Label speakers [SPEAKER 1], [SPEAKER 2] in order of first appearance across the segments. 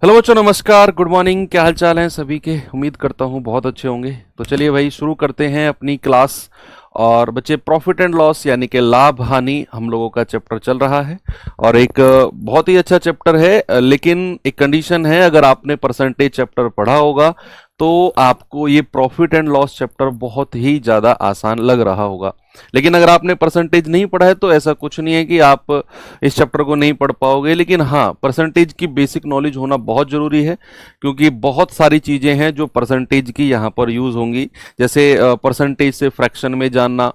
[SPEAKER 1] Hello बच्चों, नमस्कार, good morning. क्या हाल चाल है सभी के? उम्मीद करता हूँ बहुत अच्छे होंगे। तो चलिए भाई शुरू करते हैं अपनी क्लास। और बच्चे, प्रॉफिट एंड लॉस यानी कि लाभ हानि हम लोगों का चैप्टर चल रहा है। और एक बहुत ही अच्छा चैप्टर है, लेकिन एक कंडीशन है, अगर आपने परसेंटेज चैप्टर पढ़ा होगा तो आपको ये प्रॉफिट एंड लॉस चैप्टर बहुत ही ज़्यादा आसान लग रहा होगा। लेकिन अगर आपने परसेंटेज नहीं पढ़ा है तो ऐसा कुछ नहीं है कि आप इस चैप्टर को नहीं पढ़ पाओगे। लेकिन हाँ, परसेंटेज की बेसिक नॉलेज होना बहुत ज़रूरी है, क्योंकि बहुत सारी चीज़ें हैं जो परसेंटेज की यहाँ पर यूज़ होंगी। जैसे परसेंटेज से फ्रैक्शन में जानना,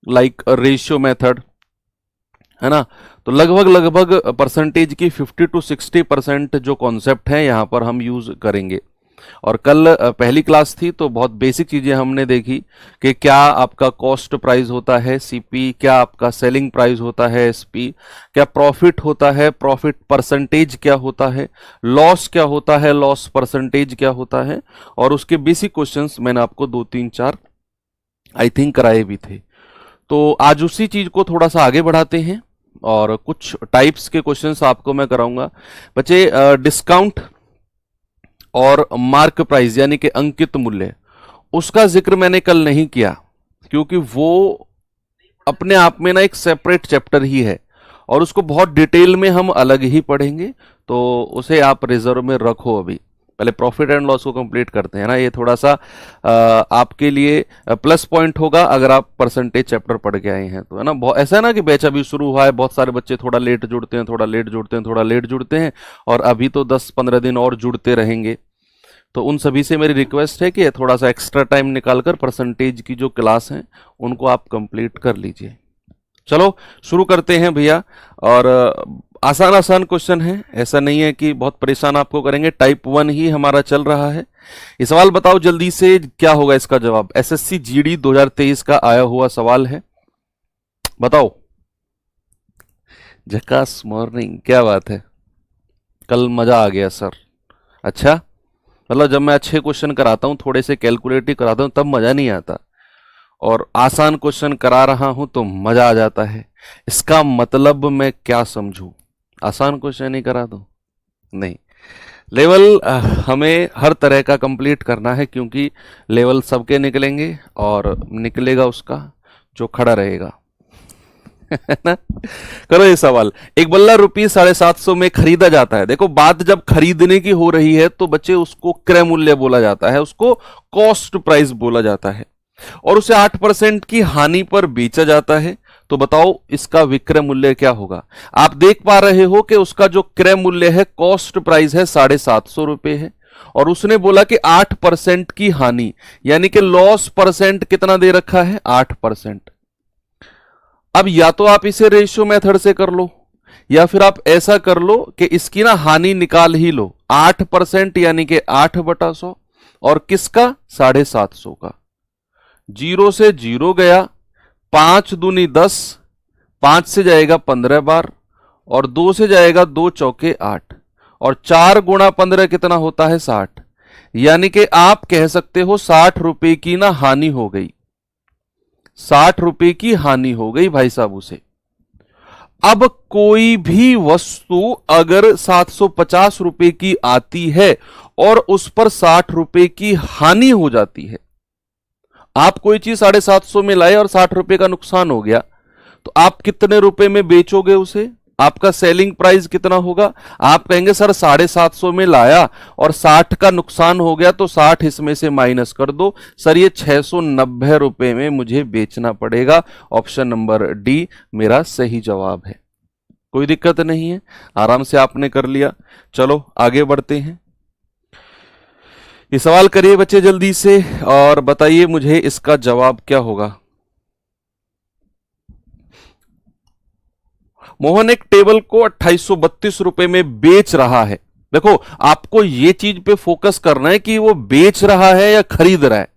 [SPEAKER 1] लाइक रेशियो मेथड, है ना। तो लगभग लगभग परसेंटेज की 50 to 60% जो कॉन्सेप्ट हैं यहाँ पर हम यूज़ करेंगे। और कल पहली क्लास थी तो बहुत बेसिक चीज़ें हमने देखी कि क्या आपका कॉस्ट प्राइस होता है सीपी, क्या आपका सेलिंग प्राइस होता है एसपी, क्या प्रॉफिट होता है, प्रॉफिट परसेंटेज क्या होता है, लॉस क्या होता है, लॉस परसेंटेज क्या होता है। और उसके बेसिक क्वेश्चंस मैंने आपको 2 3 4 आई थिंक कराए भी थे। तो आज उसी चीज़ को थोड़ा सा आगे बढ़ाते हैं और कुछ टाइप्स के क्वेश्चंस आपको मैं कराऊंगा। बच्चे, डिस्काउंट और मार्क प्राइस यानी कि अंकित मूल्य, उसका जिक्र मैंने कल नहीं किया, क्योंकि वो अपने आप में ना एक सेपरेट चैप्टर ही है और उसको बहुत डिटेल में हम अलग ही पढ़ेंगे। तो उसे आप रिजर्व में रखो। अभी पहले प्रॉफिट एंड लॉस को कंप्लीट करते हैं ना। ये थोड़ा सा आपके लिए प्लस पॉइंट होगा अगर आप परसेंटेज चैप्टर पढ़ के आए हैं तो, है ना। बहुत ऐसा है ना कि बैच अभी शुरू हुआ है, बहुत सारे बच्चे थोड़ा लेट जुड़ते हैं, थोड़ा लेट जुड़ते हैं, थोड़ा लेट जुड़ते हैं, और अभी तो 10-15 दिन और जुड़ते रहेंगे। तो उन सभी से मेरी रिक्वेस्ट है कि थोड़ा सा एक्स्ट्रा टाइम निकालकर परसेंटेज की जो क्लास हैं उनको आप कंप्लीट कर लीजिए। चलो शुरू करते हैं भैया। और आसान आसान क्वेश्चन है, ऐसा नहीं है कि बहुत परेशान आपको करेंगे। टाइप 1 ही हमारा चल रहा है। ये सवाल बताओ जल्दी से, क्या होगा इसका जवाब? एसएससी जीडी 2023 का आया हुआ सवाल है, बताओ। झकास मॉर्निंग, क्या बात है, कल मजा आ गया सर। अच्छा, मतलब जब मैं अच्छे क्वेश्चन कराता हूँ, थोड़े से कैलकुलेटिव कराता हूँ, तब मजा नहीं आता, और आसान क्वेश्चन करा रहा हूं तो मजा आ जाता है। इसका मतलब मैं क्या समझूं? आसान क्वेश्चन ही करा दूं? नहीं, लेवल हमें हर तरह का कंप्लीट करना है, क्योंकि लेवल सबके निकलेंगे और निकलेगा उसका जो खड़ा रहेगा। है ना। करो ये सवाल। एक बल्ला ₹750 में खरीदा जाता है। देखो, बात जब खरीदने की हो रही है तो बच्चे उसको क्रय मूल्य बोला जाता है, उसको कॉस्ट प्राइस बोला जाता है, और उसे 8% की हानि पर बेचा जाता है। तो बताओ इसका विक्रय मूल्य क्या होगा? आप देख पा रहे हो कि उसका जो क्रय मूल्य है, कॉस्ट प्राइस है, ₹750 है, और उसने बोला कि 8% की हानि, यानी कि लॉस परसेंट कितना दे रखा है? 8%। अब या तो आप इसे रेशियो मेथड से कर लो, या फिर आप ऐसा कर लो कि इसकी ना हानि निकाल ही लो। 8% यानी कि 8/100, और किसका? 750 का। 0 से 0 गया, 5 दूनी 10, 5 से जाएगा 15 बार, और 2 से जाएगा 2 चौके 8, और 4 गुणा 15 कितना होता है? 60। यानी कि आप कह सकते हो ₹60 की ना हानि हो गई, ₹60 की हानि हो गई भाई साहब उसे। अब कोई भी वस्तु अगर ₹750 की आती है और उस पर ₹60 की हानि हो जाती है, आप कोई चीज 750 में लाए और ₹60 का नुकसान हो गया, तो आप कितने रुपए में बेचोगे उसे? आपका सेलिंग प्राइस कितना होगा? आप कहेंगे सर 750 में लाया और 60 का नुकसान हो गया, तो 60 इसमें से माइनस कर दो। सर ये ₹690 में मुझे बेचना पड़ेगा। ऑप्शन नंबर डी मेरा सही जवाब है। कोई दिक्कत नहीं है, आराम से आपने कर लिया। चलो आगे बढ़ते हैं। ये सवाल करिए बच्चे जल्दी से, और बताइए मुझे इसका जवाब क्या होगा। मोहन एक टेबल को ₹2832 में बेच रहा है। देखो, आपको ये चीज पे फोकस करना है कि वो बेच रहा है या खरीद रहा है।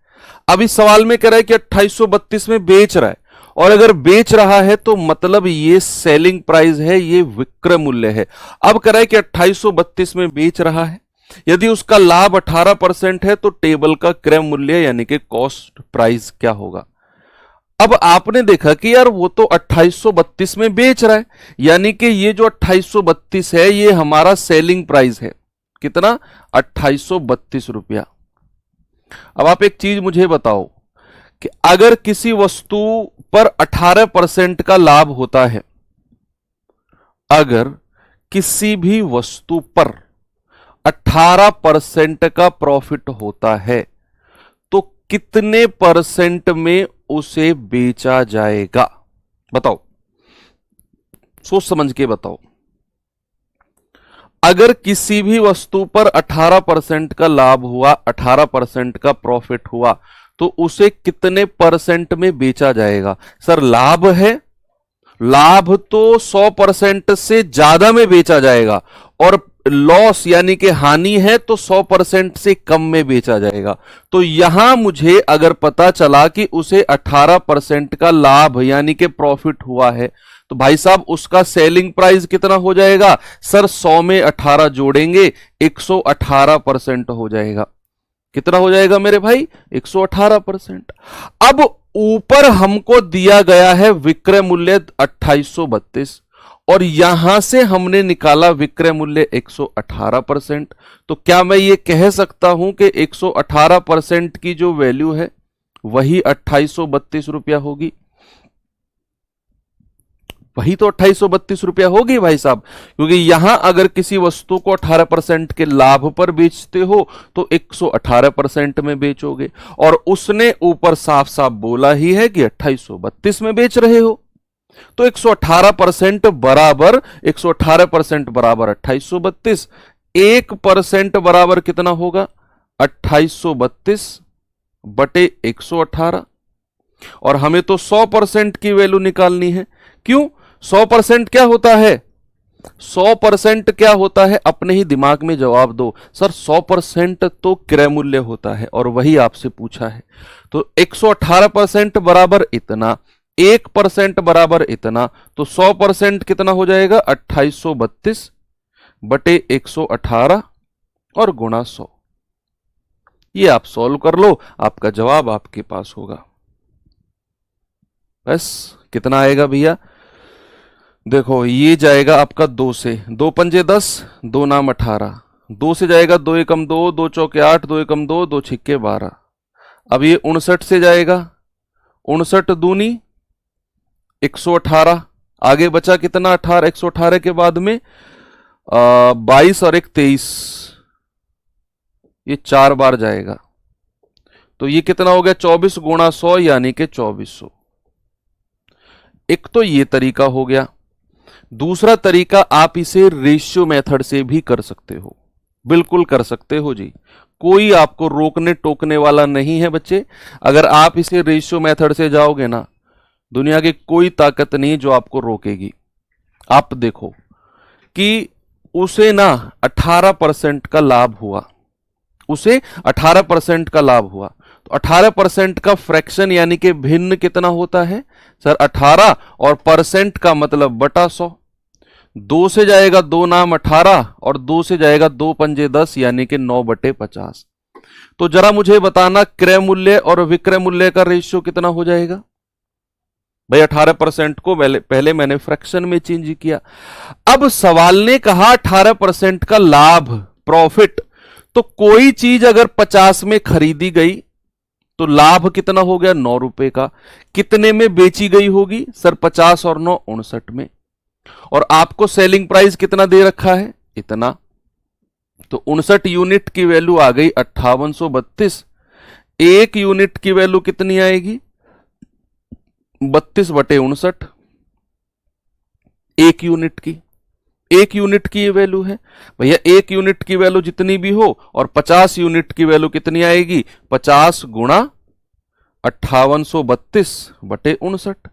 [SPEAKER 1] अब इस सवाल में कह रहा है कि 2832 में बेच रहा है, और अगर बेच रहा है तो मतलब ये सेलिंग प्राइस है, ये विक्रय मूल्य है। अब कह रहा है कि 2832 में बेच रहा है, यदि उसका लाभ 18% है तो टेबल का क्रय मूल्य यानी कि कॉस्ट प्राइस क्या होगा? अब आपने देखा कि यार वो तो 2832 में बेच रहा है, यानी कि ये जो 2832 है ये हमारा सेलिंग प्राइस है। कितना? 2832 रुपया। अब आप एक चीज मुझे बताओ कि अगर किसी वस्तु पर 18% का लाभ होता है, अगर किसी भी वस्तु पर 18% का प्रॉफिट होता है तो कितने परसेंट में उसे बेचा जाएगा? बताओ, सोच समझ के बताओ। अगर किसी भी वस्तु पर 18% का लाभ हुआ, 18% का प्रॉफिट हुआ, तो उसे कितने परसेंट में बेचा जाएगा? सर लाभ है, लाभ तो 100% से ज्यादा में बेचा जाएगा, और लॉस यानी कि हानि है तो 100% से कम में बेचा जाएगा। तो यहां मुझे अगर पता चला कि उसे 18% का लाभ यानी कि प्रॉफिट हुआ है, तो भाई साहब उसका सेलिंग प्राइस कितना हो जाएगा? सर 100 में 18 जोड़ेंगे, 118% हो जाएगा। कितना हो जाएगा मेरे भाई? 118%। अब ऊपर हमको दिया गया है विक्रय मूल्य 2832 और यहां से हमने निकाला विक्रय मूल्य 118%। तो क्या मैं ये कह सकता हूं कि 118% की जो वैल्यू है वही 2832 रुपया होगी? वही तो 2832 रुपया होगी भाई साहब, क्योंकि यहां अगर किसी वस्तु को 18% के लाभ पर बेचते हो तो 118% में बेचोगे, और उसने ऊपर साफ साफ बोला ही है कि 2832 में बेच रहे हो, तो 118% बराबर 118% बराबर 2832। 1% बराबर कितना होगा? 2832 बटे 118। और हमें तो 100% की वैल्यू निकालनी है। क्यों? 100% क्या होता है? 100% क्या होता है? अपने ही दिमाग में जवाब दो। सर 100% तो क्रय मूल्य होता है और वही आपसे पूछा है। तो 118% बराबर इतना, 1% बराबर इतना, तो 100% कितना हो जाएगा? 2832 बटे 118 और गुणा 100। ये आप सॉल्व कर लो, आपका जवाब आपके पास होगा। बस कितना आएगा भैया? देखो ये जाएगा आपका 2 से, 2 पंजे 10, 2 नाम 18, 2 से जाएगा 2 एकम 2, 2 चौके 8, 2 एकम 2, 2 छिक्के 12। अब ये 59 से जाएगा, 59 दूनी 118, आगे बचा कितना? 18, 118 के बाद में 22 और 1 23, ये 4 बार जाएगा, तो ये कितना हो गया? 24 गुणा 100 यानी कि 2400। एक तो ये तरीका हो गया। दूसरा तरीका, आप इसे रेशियो मेथड से भी कर सकते हो, बिल्कुल कर सकते हो जी, कोई आपको रोकने टोकने वाला नहीं है बच्चे। अगर आप इसे रेशियो मेथड से जाओगे ना, दुनिया की कोई ताकत नहीं जो आपको रोकेगी। आप देखो कि उसे ना 18% का लाभ हुआ, उसे 18% का लाभ हुआ, तो 18% का फ्रैक्शन यानी कि भिन्न कितना होता है? सर 18, और परसेंट का मतलब बटा 100। 2 से जाएगा 2 नाम 18 और 2 से जाएगा 2 पंजे 10 यानी कि 9 बटे 50। तो जरा मुझे बताना क्रय मूल्य और विक्रय मूल्य का रेशियो कितना हो जाएगा? भाई 18% को पहले मैंने फ्रैक्शन में चेंज किया। अब सवाल ने कहा 18% का लाभ, प्रॉफिट, तो कोई चीज अगर 50 में खरीदी गई तो लाभ कितना हो गया? 9 रुपए का। कितने में बेची गई होगी? सर 50 और 9 59 में। और आपको सेलिंग प्राइस कितना दे रखा है? इतना। तो 59 यूनिट की वैल्यू आ गई 5832। 1 यूनिट की वैल्यू कितनी आएगी? 32 बटे 59। 1 यूनिट की, 1 यूनिट की ये वैल्यू है भैया। 1 यूनिट की वैल्यू जितनी भी हो, और 50 यूनिट की वैल्यू कितनी आएगी? 50 गुणा 5832 बटे 59।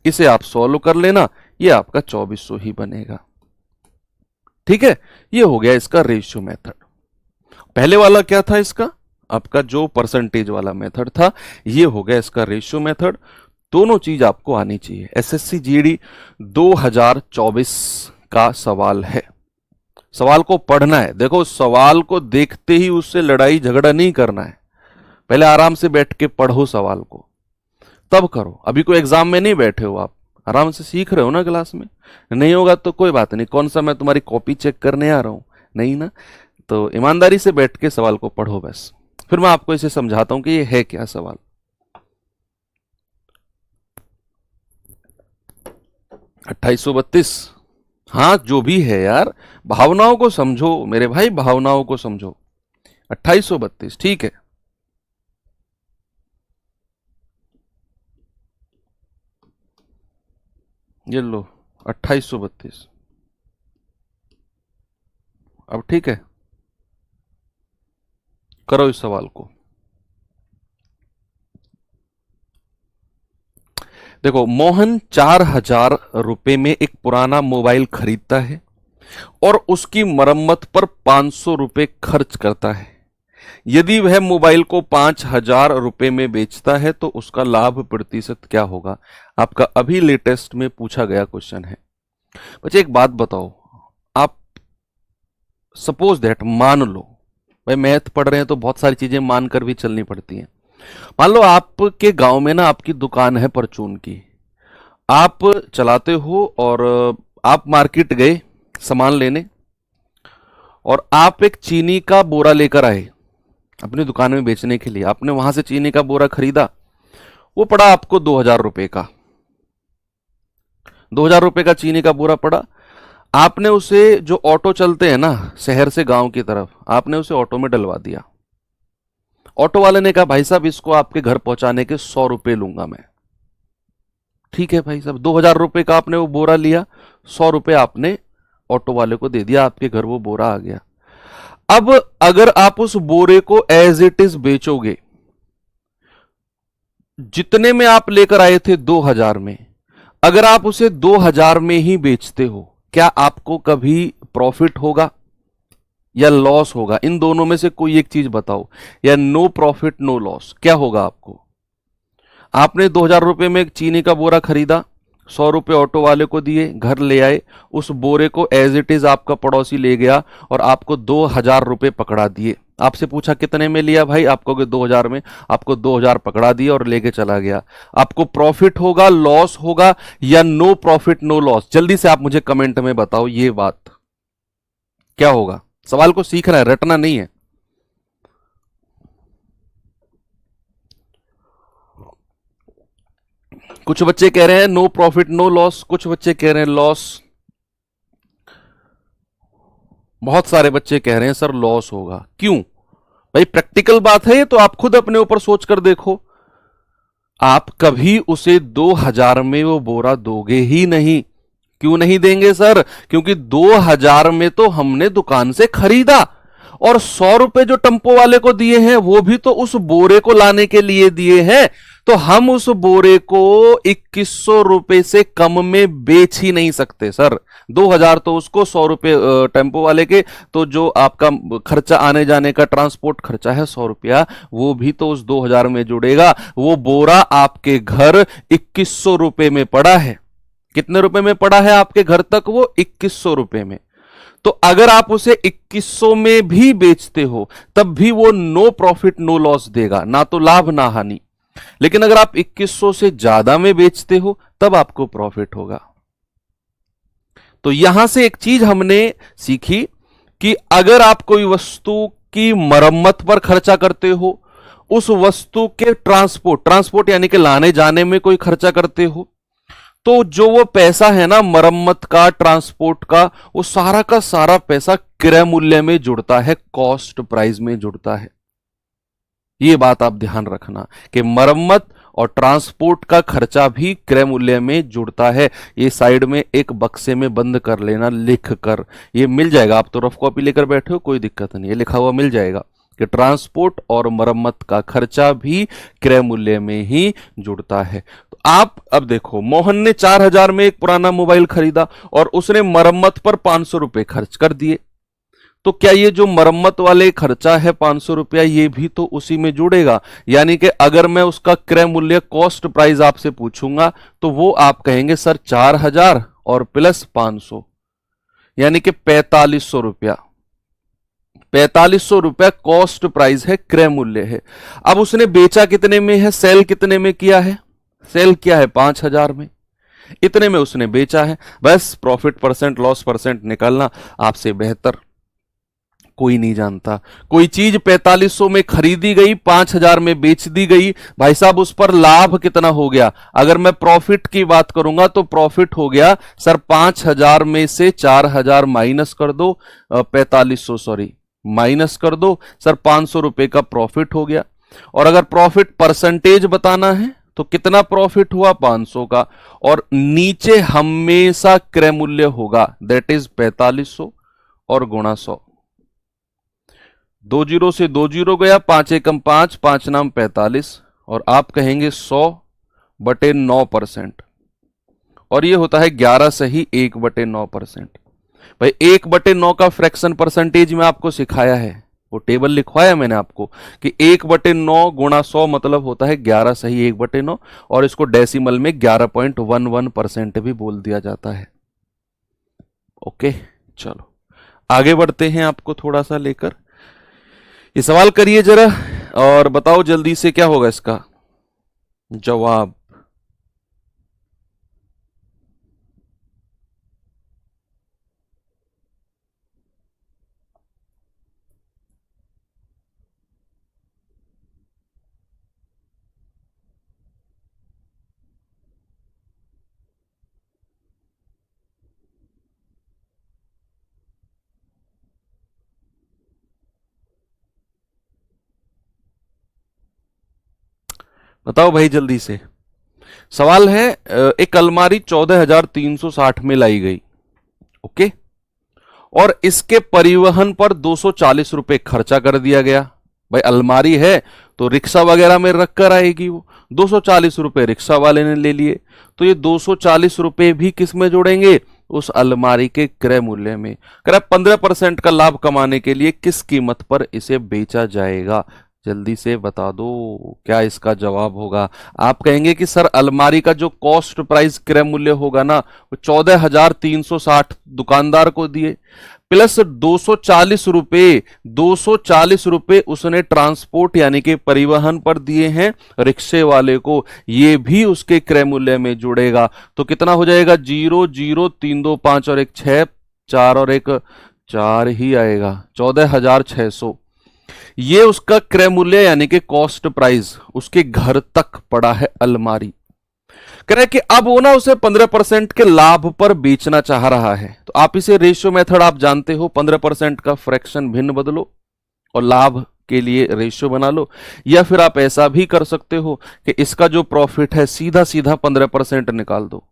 [SPEAKER 1] इसे आप सॉल्व कर लेना, ये आपका 2400 ही बनेगा। ठीक है, ये हो गया इसका रेशियो मेथड। पहले वाला क्या था इसका? आपका जो परसेंटेज वाला मेथड था, ये हो गया इसका रेशियो मेथड। दोनों चीज आपको आनी चाहिए। एसएससी जीडी 2024 का सवाल है, सवाल को पढ़ना है। देखो सवाल को देखते ही उससे लड़ाई झगड़ा नहीं करना है, पहले आराम से बैठ के पढ़ो सवाल को, तब करो। अभी कोई एग्जाम में नहीं बैठे हो, आप आराम से सीख रहे हो ना क्लास में। नहीं होगा तो कोई बात नहीं, कौन सा मैं तुम्हारी कॉपी चेक करने आ रहा हूं? नहीं ना, तो ईमानदारी से बैठ के सवाल को पढ़ो बस, फिर मैं आपको इसे समझाता हूं कि ये है क्या सवाल। 2832। हाँ जो भी है यार, भावनाओं को समझो मेरे भाई, भावनाओं को समझो। 2832 ठीक है। ये लो 2832। अब ठीक है, करो इस सवाल को। देखो, मोहन 4000 रुपए में एक पुराना मोबाइल खरीदता है और उसकी मरम्मत पर 500 रुपए खर्च करता है। यदि वह मोबाइल को 5000 रुपए में बेचता है तो उसका लाभ प्रतिशत क्या होगा? आपका अभी लेटेस्ट में पूछा गया क्वेश्चन है। बच्चे एक बात बताओ, आप सपोज दैट मान लो, भाई मैथ पढ़ रहे हैं तो बहुत सारी चीजें मानकर भी चलनी पड़ती हैं। मान लो आपके गांव में ना आपकी दुकान है परचून की, आप चलाते हो और आप मार्केट गए सामान लेने और आप एक चीनी का बोरा लेकर आए अपनी दुकान में बेचने के लिए। आपने वहां से चीनी का बोरा खरीदा, वो पड़ा आपको 2000 रुपए का। 2000 रुपए का चीनी का बोरा पड़ा। आपने उसे, जो ऑटो चलते हैं ना शहर से गांव की तरफ, आपने उसे ऑटो में डलवा दिया। ऑटो वाले ने कहा भाई साहब इसको आपके घर पहुंचाने के 100 रुपए लूंगा मैं। ठीक है भाई साहब, 2000 रुपए का आपने वो बोरा लिया, 100 रुपए आपने ऑटो वाले को दे दिया, आपके घर वो बोरा आ गया। अब अगर आप उस बोरे को एज इट इज बेचोगे, जितने में आप लेकर आए थे 2000 में, अगर आप उसे 2000 में ही बेचते हो, क्या आपको कभी प्रॉफिट होगा या लॉस होगा? इन दोनों में से कोई एक चीज बताओ। या नो प्रॉफिट नो लॉस, क्या होगा आपको? आपने 2000 रुपए में एक चीनी का बोरा खरीदा, 100 रुपए ऑटो वाले को दिए, घर ले आए, उस बोरे को एज इट इज आपका पड़ोसी ले गया और आपको 2000 रुपए पकड़ा दिए। आपसे पूछा कितने में लिया भाई, आपको 2000 में, आपको 2000 पकड़ा दिए और लेके चला गया। आपको प्रॉफिट होगा, लॉस होगा, या नो प्रॉफिट नो लॉस? जल्दी से आप मुझे कमेंट में बताओ ये बात क्या होगा। सवाल को सीखना है, रटना नहीं है। कुछ बच्चे कह रहे हैं नो प्रॉफिट नो लॉस, कुछ बच्चे कह रहे हैं लॉस, बहुत सारे बच्चे कह रहे हैं सर लॉस होगा। क्यों भाई? प्रैक्टिकल बात है ये, तो आप खुद अपने ऊपर सोच कर देखो। आप कभी उसे 2000 में वो बोरा दोगे ही नहीं। क्यों नहीं देंगे सर? क्योंकि 2000 में तो हमने दुकान से खरीदा, और 100 रुपए जो टंपो वाले को दिए हैं वो भी तो उस बोरे को लाने के लिए दिए हैं। तो हम उस बोरे को 2100 रुपए से कम में बेच ही नहीं सकते सर। 2000 तो उसको, 100 रुपए टेम्पो वाले के, तो जो आपका खर्चा आने जाने का ट्रांसपोर्ट खर्चा है 100 रुपया, वो भी तो उस 2000 में जुड़ेगा। वो बोरा आपके घर 2100 रुपए में पड़ा है। कितने रुपए में पड़ा है आपके घर तक? वो 2100 रुपए में। तो अगर आप उसे 2100 में भी बेचते हो तब भी वो नो प्रॉफिट नो लॉस देगा, ना तो लाभ ना हानि। लेकिन अगर आप 2100 से ज्यादा में बेचते हो तब आपको प्रॉफिट होगा। तो यहां से एक चीज हमने सीखी कि अगर आप कोई वस्तु की मरम्मत पर खर्चा करते हो, उस वस्तु के ट्रांसपोर्ट यानी कि लाने जाने में कोई खर्चा करते हो, तो जो वो पैसा है ना मरम्मत का, ट्रांसपोर्ट का, वो सारा का सारा पैसा क्रय मूल्य में जुड़ता है, कॉस्ट प्राइस में जुड़ता है। ये बात आप ध्यान रखना कि मरम्मत और ट्रांसपोर्ट का खर्चा भी क्रय मूल्य में जुड़ता है। ये साइड में एक बक्से में बंद कर लेना लिख कर, ये मिल जाएगा। आप तो रफ कॉपी लेकर बैठे हो, कोई दिक्कत नहीं, ये लिखा हुआ मिल जाएगा कि ट्रांसपोर्ट और मरम्मत का खर्चा भी क्रय मूल्य में ही जुड़ता है। तो आप अब देखो, मोहन ने 4000 में एक पुराना मोबाइल खरीदा और उसने मरम्मत पर 500 रुपए खर्च कर दिए। तो क्या ये जो मरम्मत वाले खर्चा है 500 रुपया, ये भी तो उसी में जुड़ेगा? यानी कि अगर मैं उसका क्रय मूल्य, कॉस्ट प्राइस आपसे पूछूंगा तो वो आप कहेंगे सर 4000 और प्लस 500, यानी कि 4500 रुपया। 4500 रुपया कॉस्ट प्राइस है, क्रय मूल्य है। अब उसने बेचा कितने में है? सेल कितने में किया है? सेल किया है 5000 में, इतने में उसने बेचा है। बस प्रॉफिट परसेंट लॉस परसेंट निकालना आपसे बेहतर कोई नहीं जानता। कोई चीज 4500 में खरीदी गई, 5000 में बेच दी गई, भाई साहब उस पर लाभ कितना हो गया? अगर मैं प्रॉफिट की बात करूंगा तो प्रॉफिट हो गया सर 5000 में से 4000 माइनस कर दो, 4500 सॉरी माइनस कर दो सर, 500 रुपए का प्रॉफिट हो गया। और अगर प्रॉफिट परसेंटेज बताना है तो कितना प्रॉफिट हुआ? 500 का। और नीचे हमेशा क्रय मूल्य होगा, दैट इज 4500 और गुणा 100। 2 जीरो से 2 जीरो गया, 5 एकम 5, 5 नाम 45, और आप कहेंगे 100/9%। और ये होता है 11 सही 1/9%। भाई 1/9 का फ्रैक्शन परसेंटेज में आपको सिखाया है, वो टेबल लिखवाया मैंने आपको कि 1/9 गुणा 100 मतलब होता है 11 सही 1/9, और इसको डेसिमल में 11.11% भी बोल दिया जाता है। ओके, चलो आगे बढ़ते हैं आपको थोड़ा सा लेकर। ये सवाल करिए जरा और बताओ जल्दी से क्या होगा इसका जवाब। बताओ भाई जल्दी से। सवाल है एक अलमारी 14,360 में लाई गई, ओके, और इसके परिवहन पर 240 रुपए खर्चा कर दिया गया। भाई अलमारी है तो रिक्शा वगैरह में रख कर आएगी वो, 240 रुपए रिक्शा वाले ने ले लिए, तो ये 240 रुपए भी किस में जोड़ेंगे? उस अलमारी के क्रय मूल्य में। कह रहा 15% का लाभ कमाने के लिए किस कीमत पर इसे बेचा जाएगा? जल्दी से बता दो क्या इसका जवाब होगा। आप कहेंगे कि सर अलमारी का जो कॉस्ट प्राइस क्रय मूल्य होगा ना वो 14,360 दुकानदार को दिए, प्लस 240 रुपए उसने ट्रांसपोर्ट यानी कि परिवहन पर दिए हैं रिक्शे वाले को, ये भी उसके क्रय मूल्य में जुड़ेगा। तो कितना हो जाएगा? 0 0 3 2 5 और 1 6, 4 और 1 4 ही आएगा, 14,600। ये उसका क्रय मूल्य यानी कि कॉस्ट प्राइस उसके घर तक पड़ा है अलमारी। कह रहे कि अब वो ना उसे 15% के लाभ पर बेचना चाह रहा है, तो आप इसे रेशियो मेथड आप जानते हो, 15% का फ्रैक्शन भिन्न बदलो और लाभ के लिए रेशियो बना लो, या फिर आप ऐसा भी कर सकते हो कि इसका जो प्रॉफिट है सीधा सीधा 15% निकाल दो,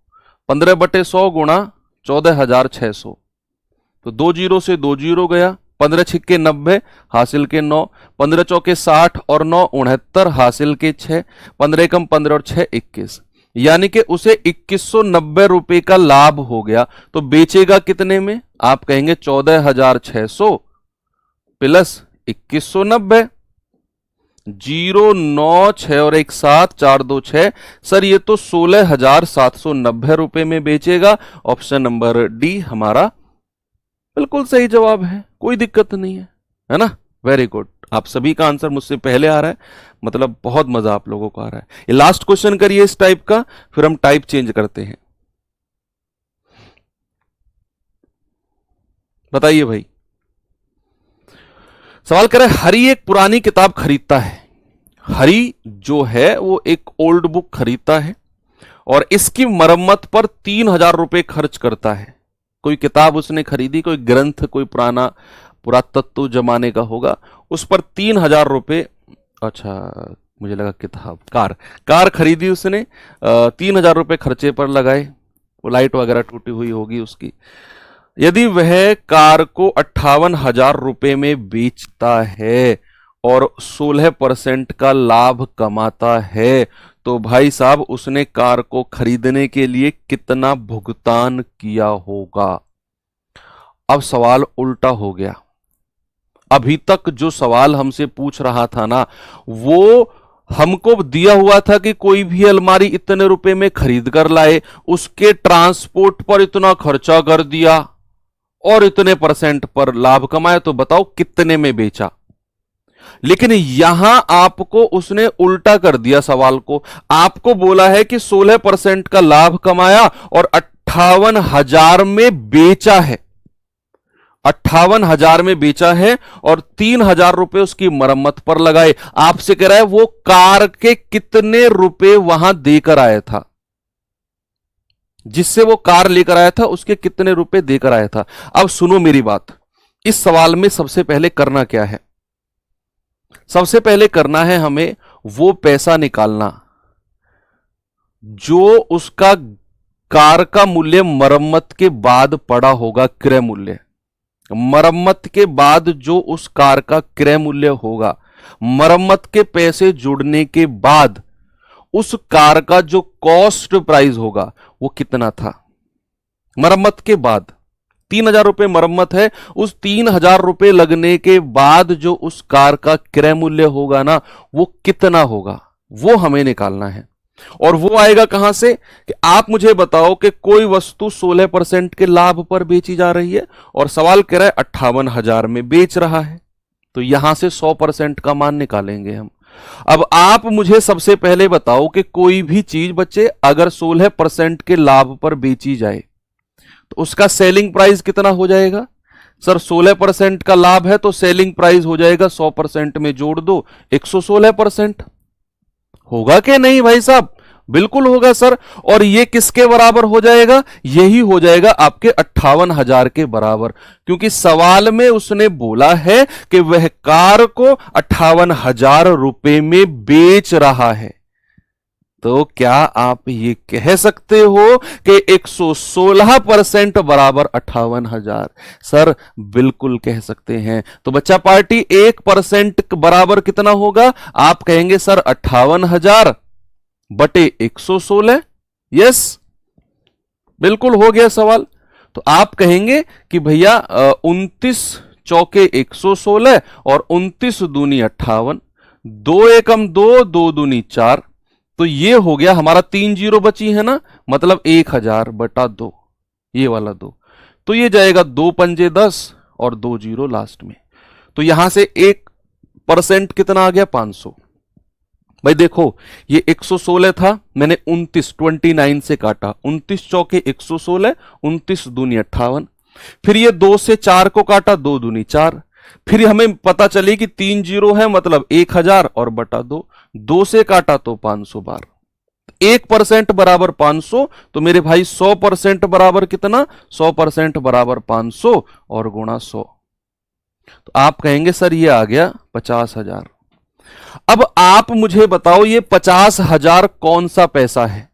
[SPEAKER 1] 15/100 गुणा 14,600। तो 2 जीरो से 2 जीरो गया, 15 छिक्के 90 हासिल के 9, 15 चौके 60 और 9 69 हासिल के 6, 15 एकम 15 और 6 21, यानी कि उसे 2190 रुपए का लाभ हो गया। तो बेचेगा कितने में? आप कहेंगे 14,600 प्लस 2190, 0 9 6 और 1 7, 4 2 6, सर ये तो 16,790 रुपए में बेचेगा। ऑप्शन नंबर डी हमारा बिल्कुल सही जवाब है, कोई दिक्कत नहीं है ना? वेरी गुड, आप सभी का आंसर मुझसे पहले आ रहा है, मतलब बहुत मजा आप लोगों को आ रहा है। ये लास्ट क्वेश्चन करिए इस टाइप का, फिर हम टाइप चेंज करते हैं। बताइए भाई। सवाल करे हरी एक पुरानी किताब खरीदता है। हरी जो है वो एक ओल्ड बुक खरीदता है और इसकी मरम्मत पर 3,000 रुपए खर्च करता है। कोई किताब उसने खरीदी, कोई ग्रंथ, कोई पुरातत्व जमाने का होगा, उस पर 3,000 रुपए, अच्छा मुझे लगा किताब, कार खरीदी उसने, 3,000 रुपए खर्चे पर लगाए, वो लाइट वगैरह टूटी हुई होगी उसकी। यदि वह कार को 58,000 रुपए में बेचता है और 16% का लाभ कमाता है, तो भाई साहब उसने कार को खरीदने के लिए कितना भुगतान किया होगा? अब सवाल उल्टा हो गया। अभी तक जो सवाल हमसे पूछ रहा था ना, वो हमको दिया हुआ था कि कोई भी अलमारी इतने रुपए में खरीद कर लाए, उसके ट्रांसपोर्ट पर इतना खर्चा कर दिया और इतने परसेंट पर लाभ कमाया, तो बताओ कितने में बेचा। लेकिन यहां आपको उसने उल्टा कर दिया सवाल को। आपको बोला है कि 16% का लाभ कमाया और 58,000 में बेचा है। 58,000 में बेचा है और 3,000 रुपए उसकी मरम्मत पर लगाए। आपसे कह रहा है वो कार के कितने रुपए वहां देकर आया था, जिससे वो कार लेकर आया था उसके कितने रुपए देकर आया था। अब सुनो मेरी बात, इस सवाल में सबसे पहले करना क्या है, सबसे पहले करना है हमें वो पैसा निकालना जो उसका कार का मूल्य मरम्मत के बाद पड़ा होगा, क्रय मूल्य। मरम्मत के बाद जो उस कार का क्रय मूल्य होगा, मरम्मत के पैसे जुड़ने के बाद उस कार का जो कॉस्ट प्राइस होगा वो कितना था। मरम्मत के बाद 3,000 रुपए मरम्मत है, उस 3,000 रुपए लगने के बाद जो उस कार का क्रय मूल्य होगा ना, वो कितना होगा, वो हमें निकालना है। और वो आएगा कहां से कि आप मुझे बताओ कि कोई वस्तु 16% के लाभ पर बेची जा रही है और सवाल कह रहा है 58,000 में बेच रहा है, तो यहां से 100% का मान निकालेंगे हम। अब आप मुझे सबसे पहले बताओ कि कोई भी चीज बच्चे अगर 16% के लाभ पर बेची जाए तो उसका सेलिंग प्राइस कितना हो जाएगा। सर 16% का लाभ है तो सेलिंग प्राइस हो जाएगा 100% में जोड़ दो 116%। होगा कि नहीं भाई साहब? बिल्कुल होगा सर। और ये किसके बराबर हो जाएगा? यही हो जाएगा आपके 58,000 के बराबर, क्योंकि सवाल में उसने बोला है कि वह कार को 58,000 रुपए में बेच रहा है। तो क्या आप ये कह सकते हो कि 116% बराबर 58,000? सर बिल्कुल कह सकते हैं। तो बच्चा पार्टी 1% बराबर कितना होगा? आप कहेंगे सर 58,000 बटे 116। यस, बिल्कुल हो गया सवाल। तो आप कहेंगे कि भैया 29 चौके 116 और 29 दूनी 58, 2 एकम 2, 2 दूनी 4, तो ये हो गया हमारा 3 जीरो बची है ना, मतलब 1,000 बटा 2, ये वाला 2, तो ये जाएगा 2 पंजे 10 और 2 जीरो लास्ट में। तो यहां से 1% कितना आ गया? 500। भाई देखो ये 116 था, मैंने 29 से काटा, 29 चौके 116, 29 दूनी 58, फिर ये 2 से 4 को काटा, 2 दूनी 4, फिर हमें पता चली कि 3 जीरो है मतलब 1,000 और बटा 2, 2 से काटा तो 500 बार, 1% बराबर 500, तो मेरे भाई 100% बराबर कितना? 100% बराबर 500 और गुणा 100, तो आप कहेंगे सर ये आ गया 50,000। अब आप मुझे बताओ ये 50,000 कौन सा पैसा है?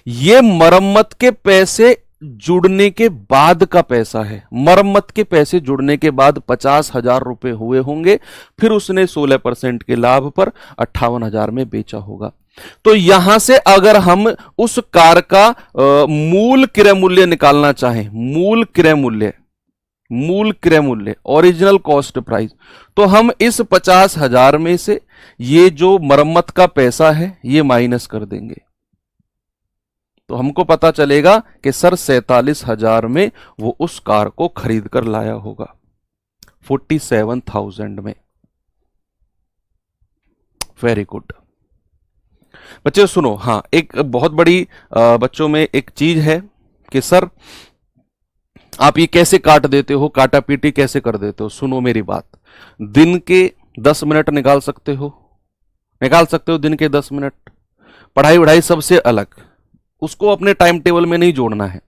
[SPEAKER 1] ये मरम्मत के पैसे जुड़ने के बाद का पैसा है। मरम्मत के पैसे जुड़ने के बाद 50,000 रुपए हुए होंगे, फिर उसने 16% के लाभ पर 58,000 में बेचा होगा। तो यहां से अगर हम उस कार का मूल क्रय मूल्य निकालना चाहें, मूल क्रय मूल्य ओरिजिनल कॉस्ट प्राइस, तो हम इस 50,000 में से ये जो मरम्मत का पैसा है ये माइनस कर देंगे, तो हमको पता चलेगा कि सर 47,000 में वो उस कार को खरीद कर लाया होगा, 47,000 में। वेरी गुड बच्चे, सुनो, हाँ एक बहुत बड़ी बच्चों में एक चीज है कि सर आप ये कैसे काट देते हो, काटा पीटी कैसे कर देते हो। सुनो मेरी बात, दिन के 10 मिनट निकाल सकते हो, दिन के 10 मिनट। पढ़ाई वढ़ाई सबसे अलग, उसको अपने टाइम टेबल में नहीं जोड़ना है।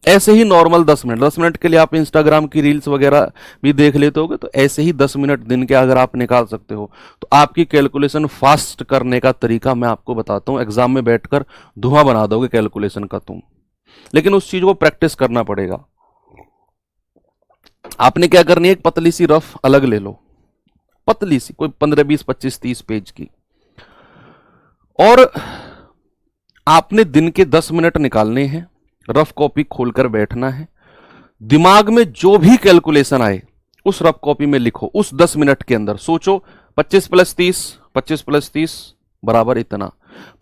[SPEAKER 1] ऐसे ही नॉर्मल 10 मिनट के लिए आप इंस्टाग्राम की रील्स वगैरह भी देख लेते होगे, तो ऐसे ही 10 मिनट दिन के अगर आप निकाल सकते हो तो आपकी कैलकुलेशन फास्ट करने का तरीका मैं आपको बताता हूं। एग्जाम में बैठकर धुआं बना दोगे कैलकुलेशन का तुम, लेकिन उस चीज को प्रैक्टिस करना पड़ेगा। आपने क्या करनी है, एक पतली सी रफ अलग ले लो, पतली सी, कोई 15, 20, 25, 30 पेज की, और आपने दिन के 10 मिनट निकालने हैं। रफ कॉपी खोलकर बैठना है, दिमाग में जो भी कैलकुलेशन आए उस रफ कॉपी में लिखो। उस 10 मिनट के अंदर सोचो 25 प्लस 30 बराबर इतना,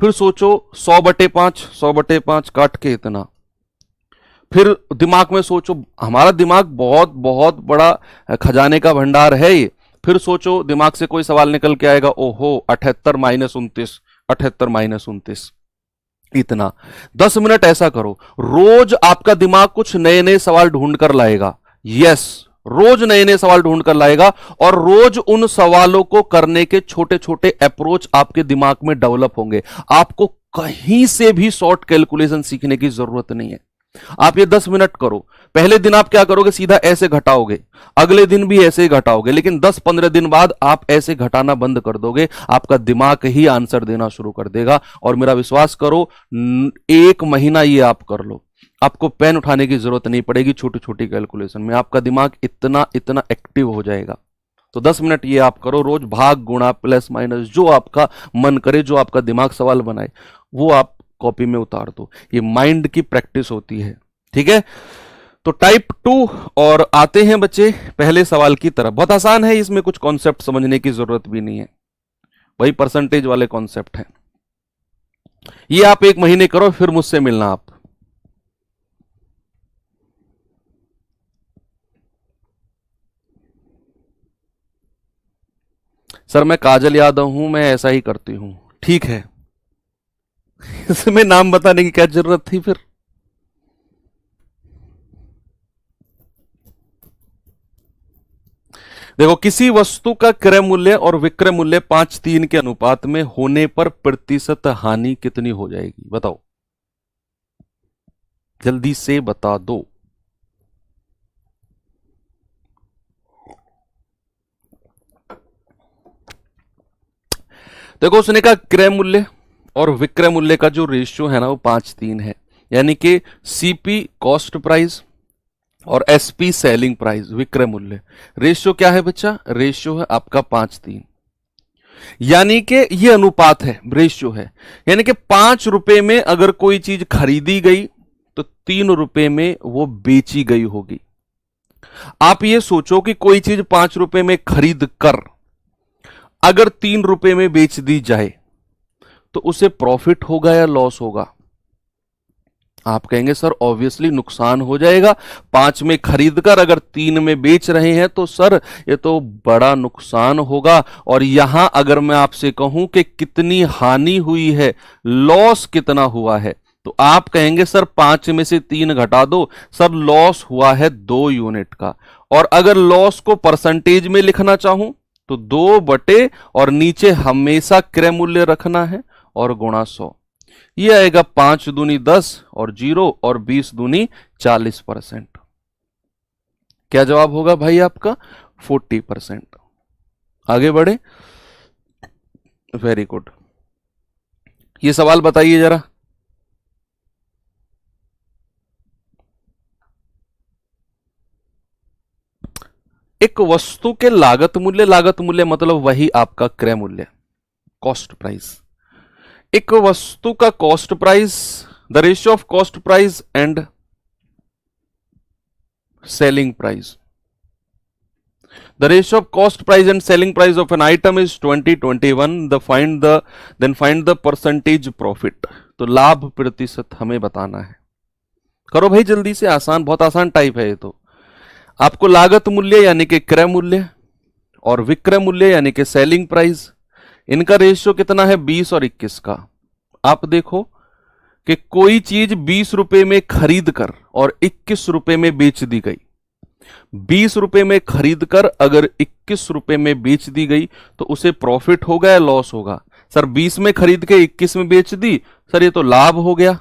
[SPEAKER 1] फिर सोचो 100/5 काट के इतना, फिर दिमाग में सोचो, हमारा दिमाग बहुत बहुत बड़ा खजाने का भंडार है ये। फिर सोचो दिमाग से कोई सवाल निकल के आएगा, ओहो 78 - 29 इतना। 10 मिनट ऐसा करो, रोज आपका दिमाग कुछ नए नए सवाल ढूंढ कर लाएगा। यस, रोज नए नए सवाल ढूंढ कर लाएगा और रोज उन सवालों को करने के छोटे छोटे अप्रोच आपके दिमाग में डेवलप होंगे। आपको कहीं से भी शॉर्ट कैलकुलेशन सीखने की जरूरत नहीं है। आप ये 10 मिनट करो। पहले दिन आप क्या करोगे, सीधा ऐसे घटाओगे, अगले दिन भी ऐसे ही घटाओगे, लेकिन 10-15 दिन बाद आप ऐसे घटाना बंद कर दोगे, आपका दिमाग ही आंसर देना शुरू कर देगा। और मेरा विश्वास करो, 1 महीना ये आप कर लो, आपको पेन उठाने की जरूरत नहीं पड़ेगी। छोटी छोटी कैलकुलेशन में आपका दिमाग इतना इतना एक्टिव हो जाएगा। तो 10 मिनट ये आप करो रोज, भाग गुणा प्लस माइनस जो आपका मन करे, जो आपका दिमाग सवाल बनाए, वो आप कॉपी में उतार दो। ये माइंड की प्रैक्टिस होती है, ठीक है। तो टाइप 2 और आते हैं बच्चे पहले सवाल की तरफ। बहुत आसान है, इसमें कुछ कॉन्सेप्ट समझने की जरूरत भी नहीं है, वही परसेंटेज वाले कॉन्सेप्ट हैं। ये आप 1 महीने करो, फिर मुझसे मिलना आप। सर मैं काजल यादव हूं, मैं ऐसा ही करती हूं। ठीक है, इसमें नाम बताने की क्या जरूरत थी फिर। देखो, किसी वस्तु का क्रय मूल्य और विक्रय मूल्य 5:3 के अनुपात में होने पर प्रतिशत हानि कितनी हो जाएगी, बताओ, जल्दी से बता दो। देखो, उसने कहा क्रय मूल्य और विक्रय मूल्य का जो रेशियो है ना, वो 5:3 है। यानी कि सीपी कॉस्ट प्राइस और एसपी सेलिंग प्राइस विक्रय मूल्य। रेशियो क्या है बच्चा, रेशियो है आपका 5:3। यानी कि ये अनुपात है, रेशियो है। यानी कि 5 रुपए में अगर कोई चीज खरीदी गई तो 3 रुपए में वो बेची गई होगी। आप ये सोचो कि कोई चीज 5 रुपए में खरीद कर अगर 3 रुपए में बेच दी जाए तो उसे प्रॉफिट होगा या लॉस होगा। आप कहेंगे सर ऑब्वियसली नुकसान हो जाएगा, 5 में खरीदकर अगर 3 में बेच रहे हैं तो सर ये तो बड़ा नुकसान होगा। और यहां अगर मैं आपसे कहूं कि कितनी हानि हुई है, लॉस कितना हुआ है, तो आप कहेंगे सर 5 में से 3 घटा दो, सर लॉस हुआ है 2 यूनिट का। और अगर लॉस को परसेंटेज में लिखना चाहूं तो 2 और नीचे हमेशा क्रय मूल्य रखना है और गुणा 100। ये आएगा 5×2 = 10 और 0 और 20×2 = 40%। क्या जवाब होगा भाई आपका, 40%। आगे बढ़े, वेरी गुड। ये सवाल बताइए जरा। एक वस्तु के लागत मूल्य मतलब वही आपका क्रय मूल्य, कॉस्ट प्राइस। एक वस्तु का cost price, the ratio of cost price and selling price. The ratio of cost price and selling price of an item is 20:21. Then find the percentage profit. तो लाभ प्रतिशत हमें बताना है। करो भाई जल्दी से, आसान, बहुत आसान टाइप है ये तो। आपको लागत मूल्य यानी कि क्रय मूल्य और विक्रय मूल्य यानी कि सेलिंग प्राइस, इनका रेशियो कितना है, 20 और 21 का। आप देखो कि कोई चीज 20 रुपए में खरीद कर और 21 रुपए में बेच दी गई। 20 रुपए में खरीद कर अगर 21 रुपए में बेच दी गई तो उसे प्रॉफिट होगा या लॉस होगा। सर 20 में खरीद के 21 में बेच दी, सर ये तो लाभ हो गया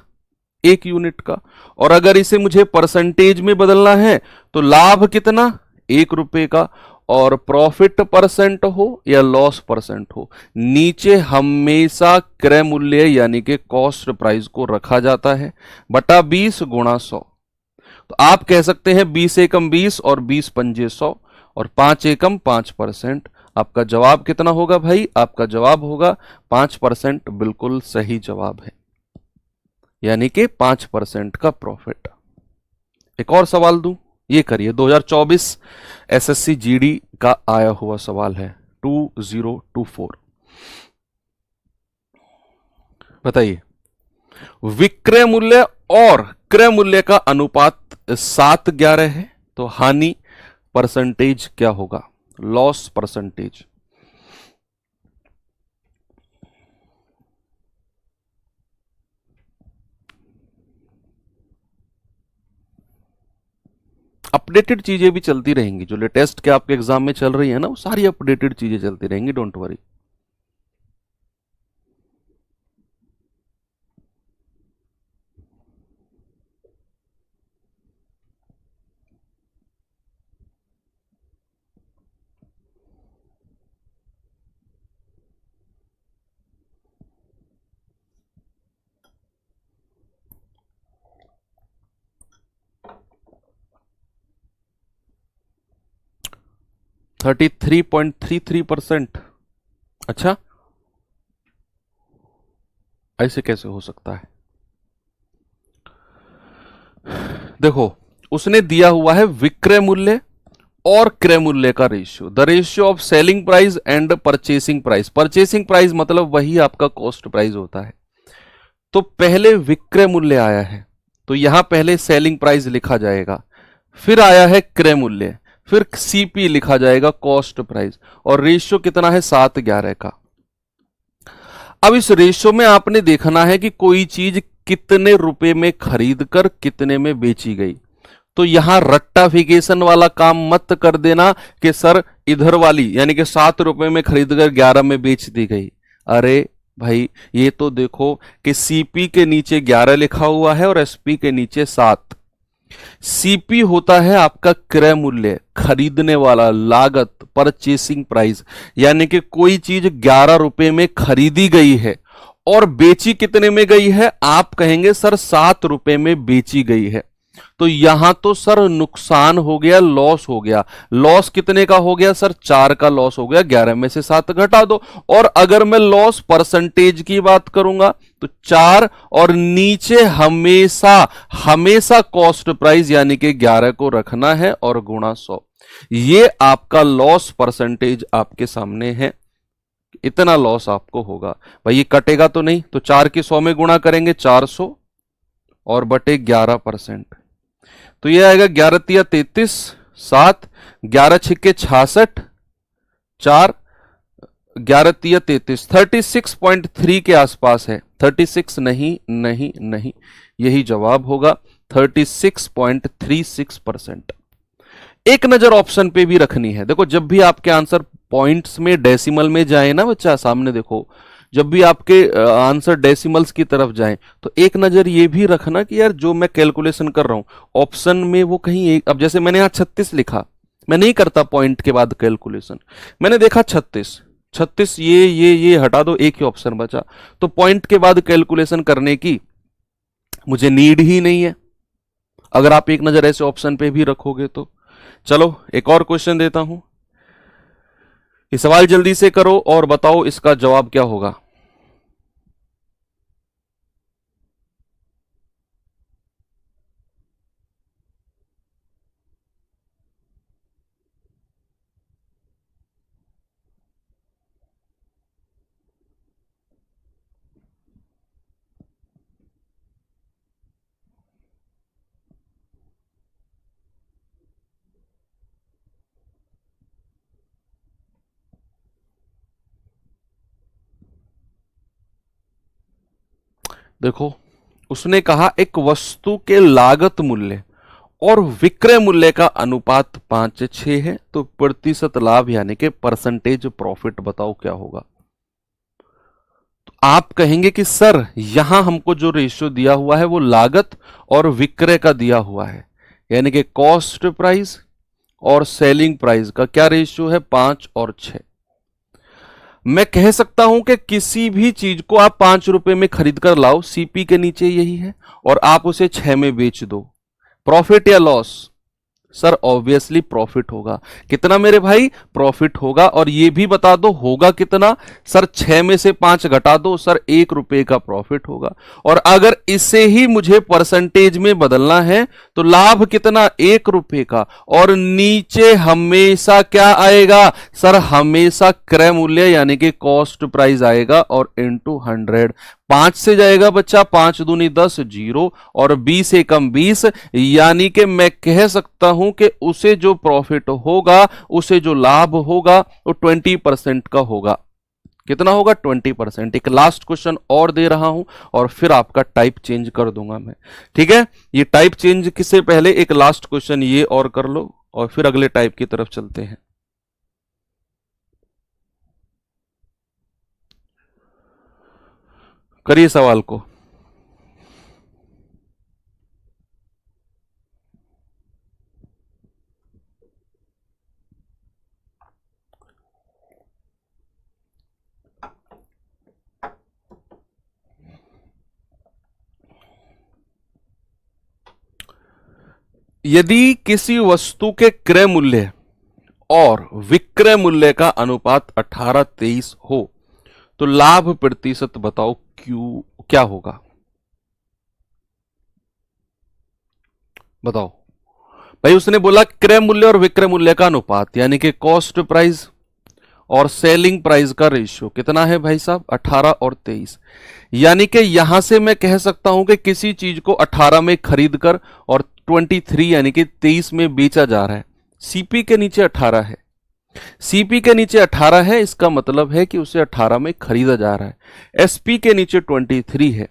[SPEAKER 1] 1 यूनिट का। और अगर इसे मुझे परसेंटेज में बदलना है तो लाभ कितना, 1 रुपए का, और प्रॉफिट परसेंट हो या लॉस परसेंट हो, नीचे हमेशा क्रय मूल्य यानी कि कॉस्ट प्राइस को रखा जाता है, बटा 20 गुणा 100। तो आप कह सकते हैं 20 एकम 20 और 20 पंजे 100 और 5 एकम 5%। आपका जवाब कितना होगा भाई, आपका जवाब होगा 5%। बिल्कुल सही जवाब है, यानी कि 5% का प्रॉफिट। एक और सवाल दूं, ये करिए, 2024 एसएससी जीडी का आया हुआ सवाल है, 2024। बताइए, विक्रय मूल्य और क्रय मूल्य का अनुपात 7:11 है, तो हानि परसेंटेज क्या होगा, लॉस परसेंटेज। अपडेटेड चीजें भी चलती रहेंगी, जो लेटेस्ट के आपके एग्जाम में चल रही है ना, वो सारी अपडेटेड चीजें चलती रहेंगी, डोंट वरी। थर्टी 33.33%। अच्छा, ऐसे कैसे हो सकता है? देखो, उसने दिया हुआ है विक्रय मूल्य और क्रय मूल्य का ratio, the ratio of selling price and purchasing price. Purchasing price मतलब वही आपका कॉस्ट प्राइस होता है। तो पहले विक्रय मूल्य आया है, तो यहां पहले सेलिंग प्राइस लिखा जाएगा, फिर आया है क्रय मूल्य, फिर सीपी लिखा जाएगा, कॉस्ट प्राइस, और रेशियो कितना है 7:11 का। अब इस रेशियो में आपने देखना है कि कोई चीज कितने रुपए में खरीद कर कितने में बेची गई। तो यहां रट्टाफिकेशन वाला काम मत कर देना कि सर इधर वाली यानी कि 7 रुपए में खरीद कर 11 में बेच दी गई। अरे भाई, ये तो देखो कि सीपी के नीचे 11 लिखा हुआ है और एसपी के नीचे 7। सीपी होता है आपका क्रय मूल्य, खरीदने वाला, लागत, परचेसिंग प्राइस, यानी कि कोई चीज 11 रुपए में खरीदी गई है और बेची कितने में गई है, आप कहेंगे सर 7 रुपए में बेची गई है। तो यहां तो सर नुकसान हो गया, लॉस हो गया। लॉस कितने का हो गया सर? 4 का लॉस हो गया, 11 में से 7 घटा दो। और अगर मैं लॉस परसेंटेज की बात करूंगा तो 4, और नीचे हमेशा हमेशा कॉस्ट प्राइस यानी कि 11 को रखना है और गुणा 100। ये आपका लॉस परसेंटेज आपके सामने है, इतना लॉस आपको होगा। भाई ये कटेगा तो नहीं, तो 4 की 100 में गुणा करेंगे 400 और बटे 11%। तो ये आएगा 11 तिया 33, 7, 11 छिक्के 66, 4, 11 तिया 33, 36.3 के आसपास है। 36 नहीं नहीं नहीं, यही जवाब होगा, 36.36%। एक नजर ऑप्शन पे भी रखनी है। देखो, जब भी आपके आंसर पॉइंट्स में डेसिमल में जाए ना बच्चा, सामने देखो, जब भी आपके आंसर डेसिमल्स की तरफ जाएं तो एक नजर ये भी रखना कि यार जो मैं कैलकुलेशन कर रहा हूं ऑप्शन में वो कहीं एक, अब जैसे मैंने यहां 36 लिखा, मैं नहीं करता पॉइंट के बाद कैलकुलेशन, मैंने देखा 36, 36 ये हटा दो, एक ही ऑप्शन बचा, तो पॉइंट के बाद कैलकुलेशन करने की मुझे नीड ही नहीं है, अगर आप एक नजर ऐसे ऑप्शन पे भी रखोगे तो। चलो एक और क्वेश्चन देता हूं, ये सवाल जल्दी से करो और बताओ इसका जवाब क्या होगा। देखो, उसने कहा एक वस्तु के लागत मूल्य और विक्रय मूल्य का अनुपात 5:6 है, तो प्रतिशत लाभ यानी कि परसेंटेज प्रॉफिट बताओ क्या होगा। तो आप कहेंगे कि सर यहां हमको जो रेशियो दिया हुआ है वो लागत और विक्रय का दिया हुआ है, यानी कि कॉस्ट प्राइस और सेलिंग प्राइस का क्या रेशियो है, 5 और 6। मैं कह सकता हूं कि किसी भी चीज को आप 5 रुपए में खरीद कर लाओ, सीपी के नीचे यही है, और आप उसे 6 में बेच दो, प्रॉफिट या लॉस? सर ऑब्वियसली प्रॉफिट होगा। कितना मेरे भाई? प्रॉफिट होगा। और ये भी बता दो होगा कितना? सर 6 में से 5 घटा दो, सर 1 रुपए का प्रॉफिट होगा। और अगर इसे ही मुझे परसेंटेज में बदलना है तो लाभ कितना? 1 रुपए का। और नीचे हमेशा क्या आएगा? सर हमेशा क्रय मूल्य यानी कि कॉस्ट प्राइस आएगा और इंटू 100। 5 से जाएगा बच्चा, 5 दूनी 10, 0, और 20 एकम 20, यानी कि मैं कह सकता हूं कि उसे जो प्रॉफिट होगा, उसे जो लाभ होगा वो 20% का होगा। कितना होगा 20%। एक लास्ट क्वेश्चन और दे रहा हूं और फिर आपका टाइप चेंज कर दूंगा मैं, ठीक है। ये टाइप चेंज किससे पहले एक लास्ट क्वेश्चन ये और कर लो और फिर अगले टाइप की तरफ चलते हैं। करिए सवाल को। यदि किसी वस्तु के क्रय मूल्य और विक्रय मूल्य का अनुपात 18-23 हो तो लाभ प्रतिशत बताओ क्यों, क्या होगा, बताओ भाई। उसने बोला क्रय मूल्य और विक्रय मूल्य का अनुपात यानी कि कॉस्ट प्राइस और सेलिंग प्राइस का रेशियो कितना है भाई साहब, 18 और 23। यानी कि यहां से मैं कह सकता हूं कि किसी चीज को 18 में खरीद कर और 23 यानी कि 23 में बेचा जा रहा है। सीपी के नीचे 18 है, सीपी के नीचे 18 है, इसका मतलब है कि उसे 18 में खरीदा जा रहा है। एसपी के नीचे 23 है,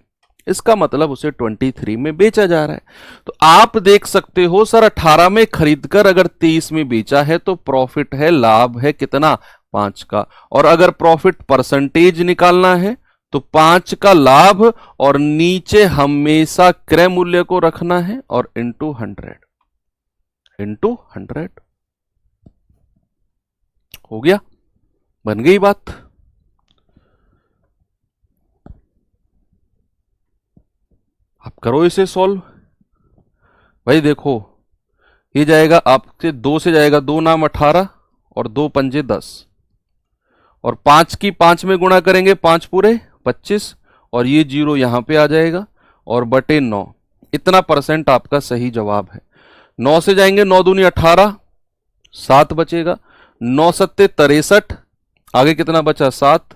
[SPEAKER 1] इसका मतलब उसे 23 में बेचा जा रहा है। तो आप देख सकते हो सर 18 में खरीदकर अगर 23 में बेचा है तो प्रॉफिट है, लाभ है कितना, 5 का। और अगर प्रॉफिट परसेंटेज निकालना है तो 5 का लाभ और नीचे हमेशा क्रय मूल्य को रखना है और इंटू 100 हो गया, बन गई बात। आप करो इसे सॉल्व। भाई देखो ये जाएगा आपसे 2 से जाएगा 2 नाम 18 और 2 पंजे 10 और 5 की 5 में गुणा करेंगे 5 पूरे 25 और ये जीरो यहां पे आ जाएगा और बटे 9, इतना परसेंट आपका सही जवाब है। 9 से जाएंगे 9 दूनी 18, 7 बचेगा, 9 सत्ते 63, आगे कितना बचा 7,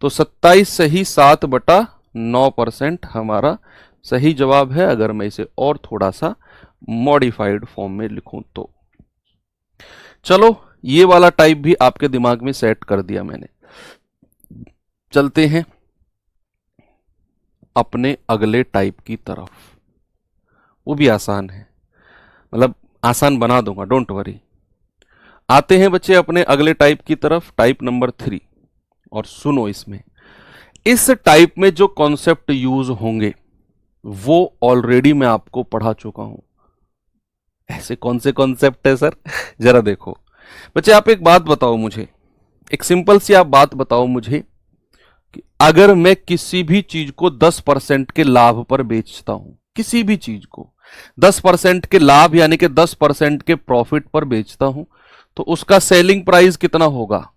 [SPEAKER 1] तो 27 सही 7/9% हमारा सही जवाब है। अगर मैं इसे और थोड़ा सा मॉडिफाइड फॉर्म में लिखूं तो चलो ये वाला टाइप भी आपके दिमाग में सेट कर दिया मैंने। चलते हैं अपने अगले टाइप की तरफ, वो भी आसान है, मतलब आसान बना दूंगा, डोंट वरी। आते हैं बच्चे अपने अगले टाइप की तरफ, टाइप नंबर 3। और सुनो इसमें, इस टाइप में जो कॉन्सेप्ट यूज होंगे वो ऑलरेडी मैं आपको पढ़ा चुका हूं। ऐसे कौन से कॉन्सेप्ट है सर जरा देखो बच्चे, आप एक बात बताओ मुझे, एक सिंपल सी आप बात बताओ मुझे कि अगर मैं किसी भी चीज को 10% के लाभ पर बेचता हूं, किसी भी चीज को 10% के लाभ यानी कि 10% के प्रॉफिट पर बेचता हूं तो उसका सेलिंग प्राइस कितना होगा।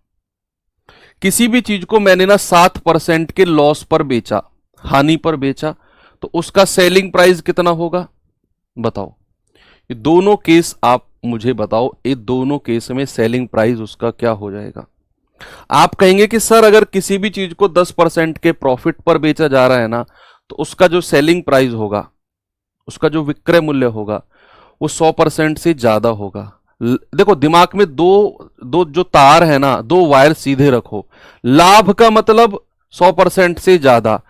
[SPEAKER 1] किसी भी चीज को मैंने ना 7% के लॉस पर बेचा, हानि पर बेचा, तो उसका सेलिंग प्राइस कितना होगा बताओ। ये दोनों केस आप मुझे बताओ, ये दोनों केस में सेलिंग प्राइस उसका क्या हो जाएगा। आप कहेंगे कि सर अगर किसी भी चीज को 10% के प्रॉफिट पर बेचा जा रहा है ना तो उसका जो सेलिंग प्राइस होगा, उसका जो विक्रय मूल्य होगा वो 100% से ज्यादा होगा। देखो दिमाग में दो दो जो तार है ना, दो वायर सीधे रखो। लाभ का मतलब 100% से ज्यादा,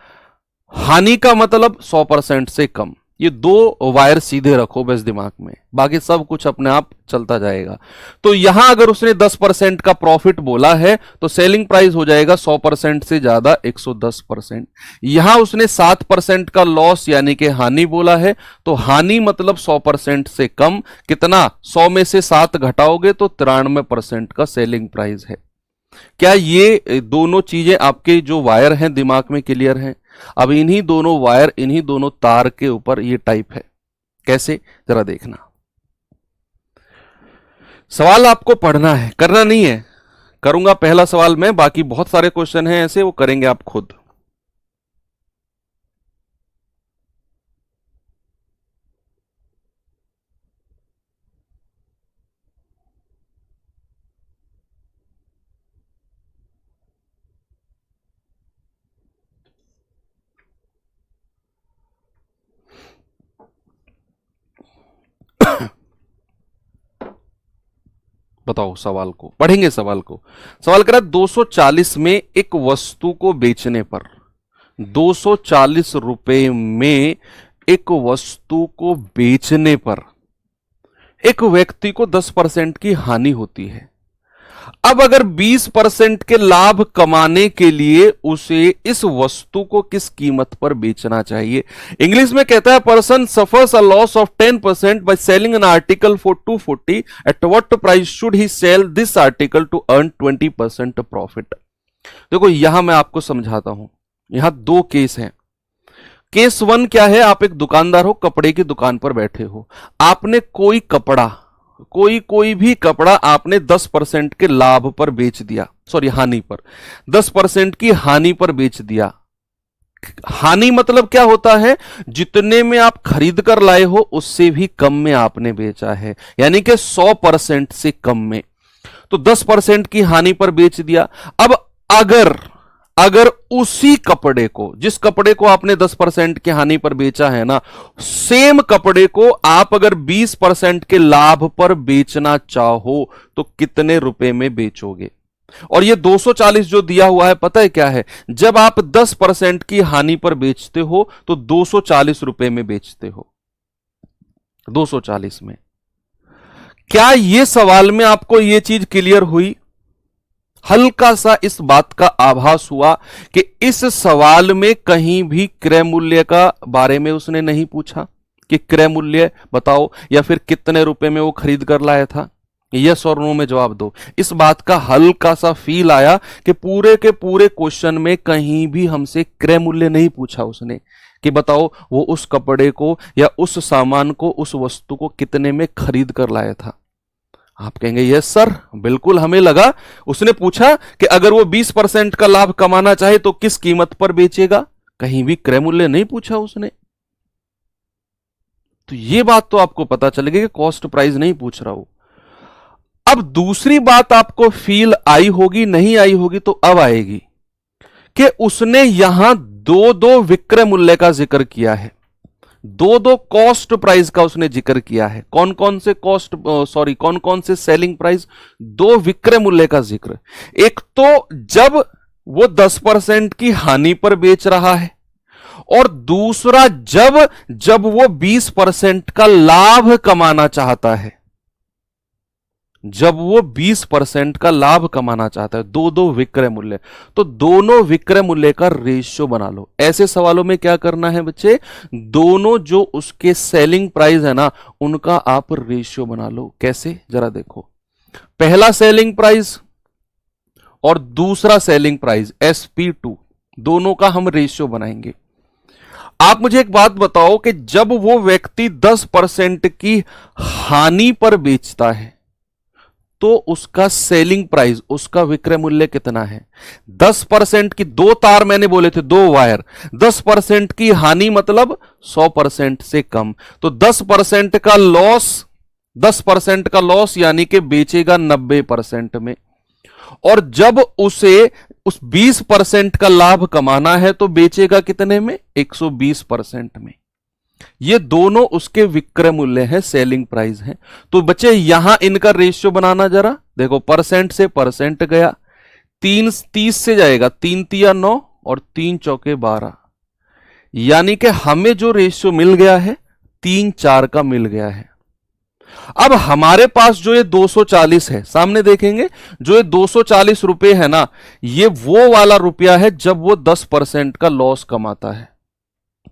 [SPEAKER 1] हानि का मतलब 100% से कम। ये दो वायर सीधे रखो बस दिमाग में, बाकी सब कुछ अपने आप चलता जाएगा। तो यहां अगर उसने 10% का प्रॉफिट बोला है तो सेलिंग प्राइस हो जाएगा 100% से ज्यादा 110%। यहां उसने 7% का लॉस यानी कि हानि बोला है तो हानि मतलब 100% से कम, कितना, 100 में से 7 घटाओगे तो 93% का सेलिंग प्राइस है। क्या ये दोनों चीजें आपके जो वायर हैं दिमाग में क्लियर हैं। अब इन्हीं दोनों वायर, इन्हीं दोनों तार के ऊपर ये टाइप है, कैसे जरा देखना। सवाल आपको पढ़ना है, करना नहीं है। करूंगा पहला सवाल मैं, बाकी बहुत सारे क्वेश्चन हैं ऐसे, वो करेंगे आप खुद। बताओ सवाल को, पढ़ेंगे सवाल को। सवाल करा 240 में एक वस्तु को बेचने पर, 240 रुपए में एक वस्तु को बेचने पर एक व्यक्ति को 10% की हानि होती है। अब अगर 20% के लाभ कमाने के लिए उसे इस वस्तु को किस कीमत पर बेचना चाहिए? इंग्लिश में कहता है person suffers a loss of 10% by selling an article for 240, at what price should he sell this article to earn 20% profit? देखो यहां मैं आपको समझाता हूं, यहां दो केस हैं। केस वन क्या है? आप एक दुकानदार हो, कपड़े की दुकान पर बैठे हो, आपने कोई भी कपड़ा आपने 10% के लाभ पर बेच दिया, सॉरी हानि पर, 10% की हानि पर बेच दिया। हानि मतलब क्या होता है? जितने में आप खरीद कर लाए हो उससे भी कम में आपने बेचा है, यानी कि 100% से कम में। तो 10% की हानि पर बेच दिया। अब अगर उसी कपड़े को, जिस कपड़े को आपने 10% की हानि पर बेचा है ना, सेम कपड़े को आप अगर 20% के लाभ पर बेचना चाहो तो कितने रुपए में बेचोगे? और ये 240 जो दिया हुआ है पता है क्या है? जब आप 10% की हानि पर बेचते हो तो 240 रुपए में बेचते हो, 240 में। क्या ये सवाल में आपको ये चीज क्लियर हुई? हल्का सा इस बात का आभास हुआ कि इस सवाल में कहीं भी क्रय मूल्य का बारे में उसने नहीं पूछा कि क्रय मूल्य बताओ या फिर कितने रुपए में वो खरीद कर लाया था। यस और नो में जवाब दो। इस बात का हल्का सा फील आया कि पूरे के पूरे क्वेश्चन में कहीं भी हमसे क्रय मूल्य नहीं पूछा उसने कि बताओ वो उस कपड़े को या उस सामान को, उस वस्तु को कितने में खरीद कर लाया था। आप कहेंगे यस सर, बिल्कुल हमें लगा उसने पूछा कि अगर वो 20% का लाभ कमाना चाहे तो किस कीमत पर बेचेगा, कहीं भी क्रय मूल्य नहीं पूछा उसने। तो ये बात तो आपको पता चलेगी कि कॉस्ट प्राइस नहीं पूछ रहा हूं। अब दूसरी बात आपको फील आई होगी, नहीं आई होगी तो अब आएगी कि उसने यहां दो विक्रय मूल्य का जिक्र किया है, दो कॉस्ट प्राइस का उसने जिक्र किया है। कौन कौन से सेलिंग प्राइस? दो विक्रय मूल्य का जिक्र। एक तो जब वो 10% की हानि पर बेच रहा है, और दूसरा जब वो 20% का लाभ कमाना चाहता है, जब वो 20% का लाभ कमाना चाहता है। दो विक्रय मूल्य, तो दोनों विक्रय मूल्य का रेशियो बना लो। ऐसे सवालों में क्या करना है बच्चे? दोनों जो उसके सेलिंग प्राइस है ना, उनका आप रेशियो बना लो। कैसे? जरा देखो, पहला सेलिंग प्राइस और दूसरा सेलिंग प्राइस SP2, दोनों का हम रेशियो बनाएंगे। आप मुझे एक बात बताओ कि जब वो व्यक्ति 10% की हानि पर बेचता है तो उसका सेलिंग प्राइस, उसका विक्रय मूल्य कितना है? 10% की, दो तार मैंने बोले थे, दो वायर, 10% की हानि मतलब 100% से कम, तो 10% का लॉस, 10% का लॉस यानी कि बेचेगा 90% में। और जब उसे उस 20% का लाभ कमाना है तो बेचेगा कितने में? 120% में। ये दोनों उसके विक्रय मूल्य है, सेलिंग प्राइस है। तो बच्चे यहां इनका रेशियो बनाना जरा देखो, परसेंट से परसेंट गया, 30 से जाएगा, 3 तिया 9 और 3 चौके 12, यानी कि हमें जो रेशियो मिल गया है 3 4 का मिल गया है। अब हमारे पास जो ये 240 है, सामने देखेंगे, जो ये 240 रुपए है ना, ये वो वाला रुपया है जब वो 10% का लॉस कमाता है।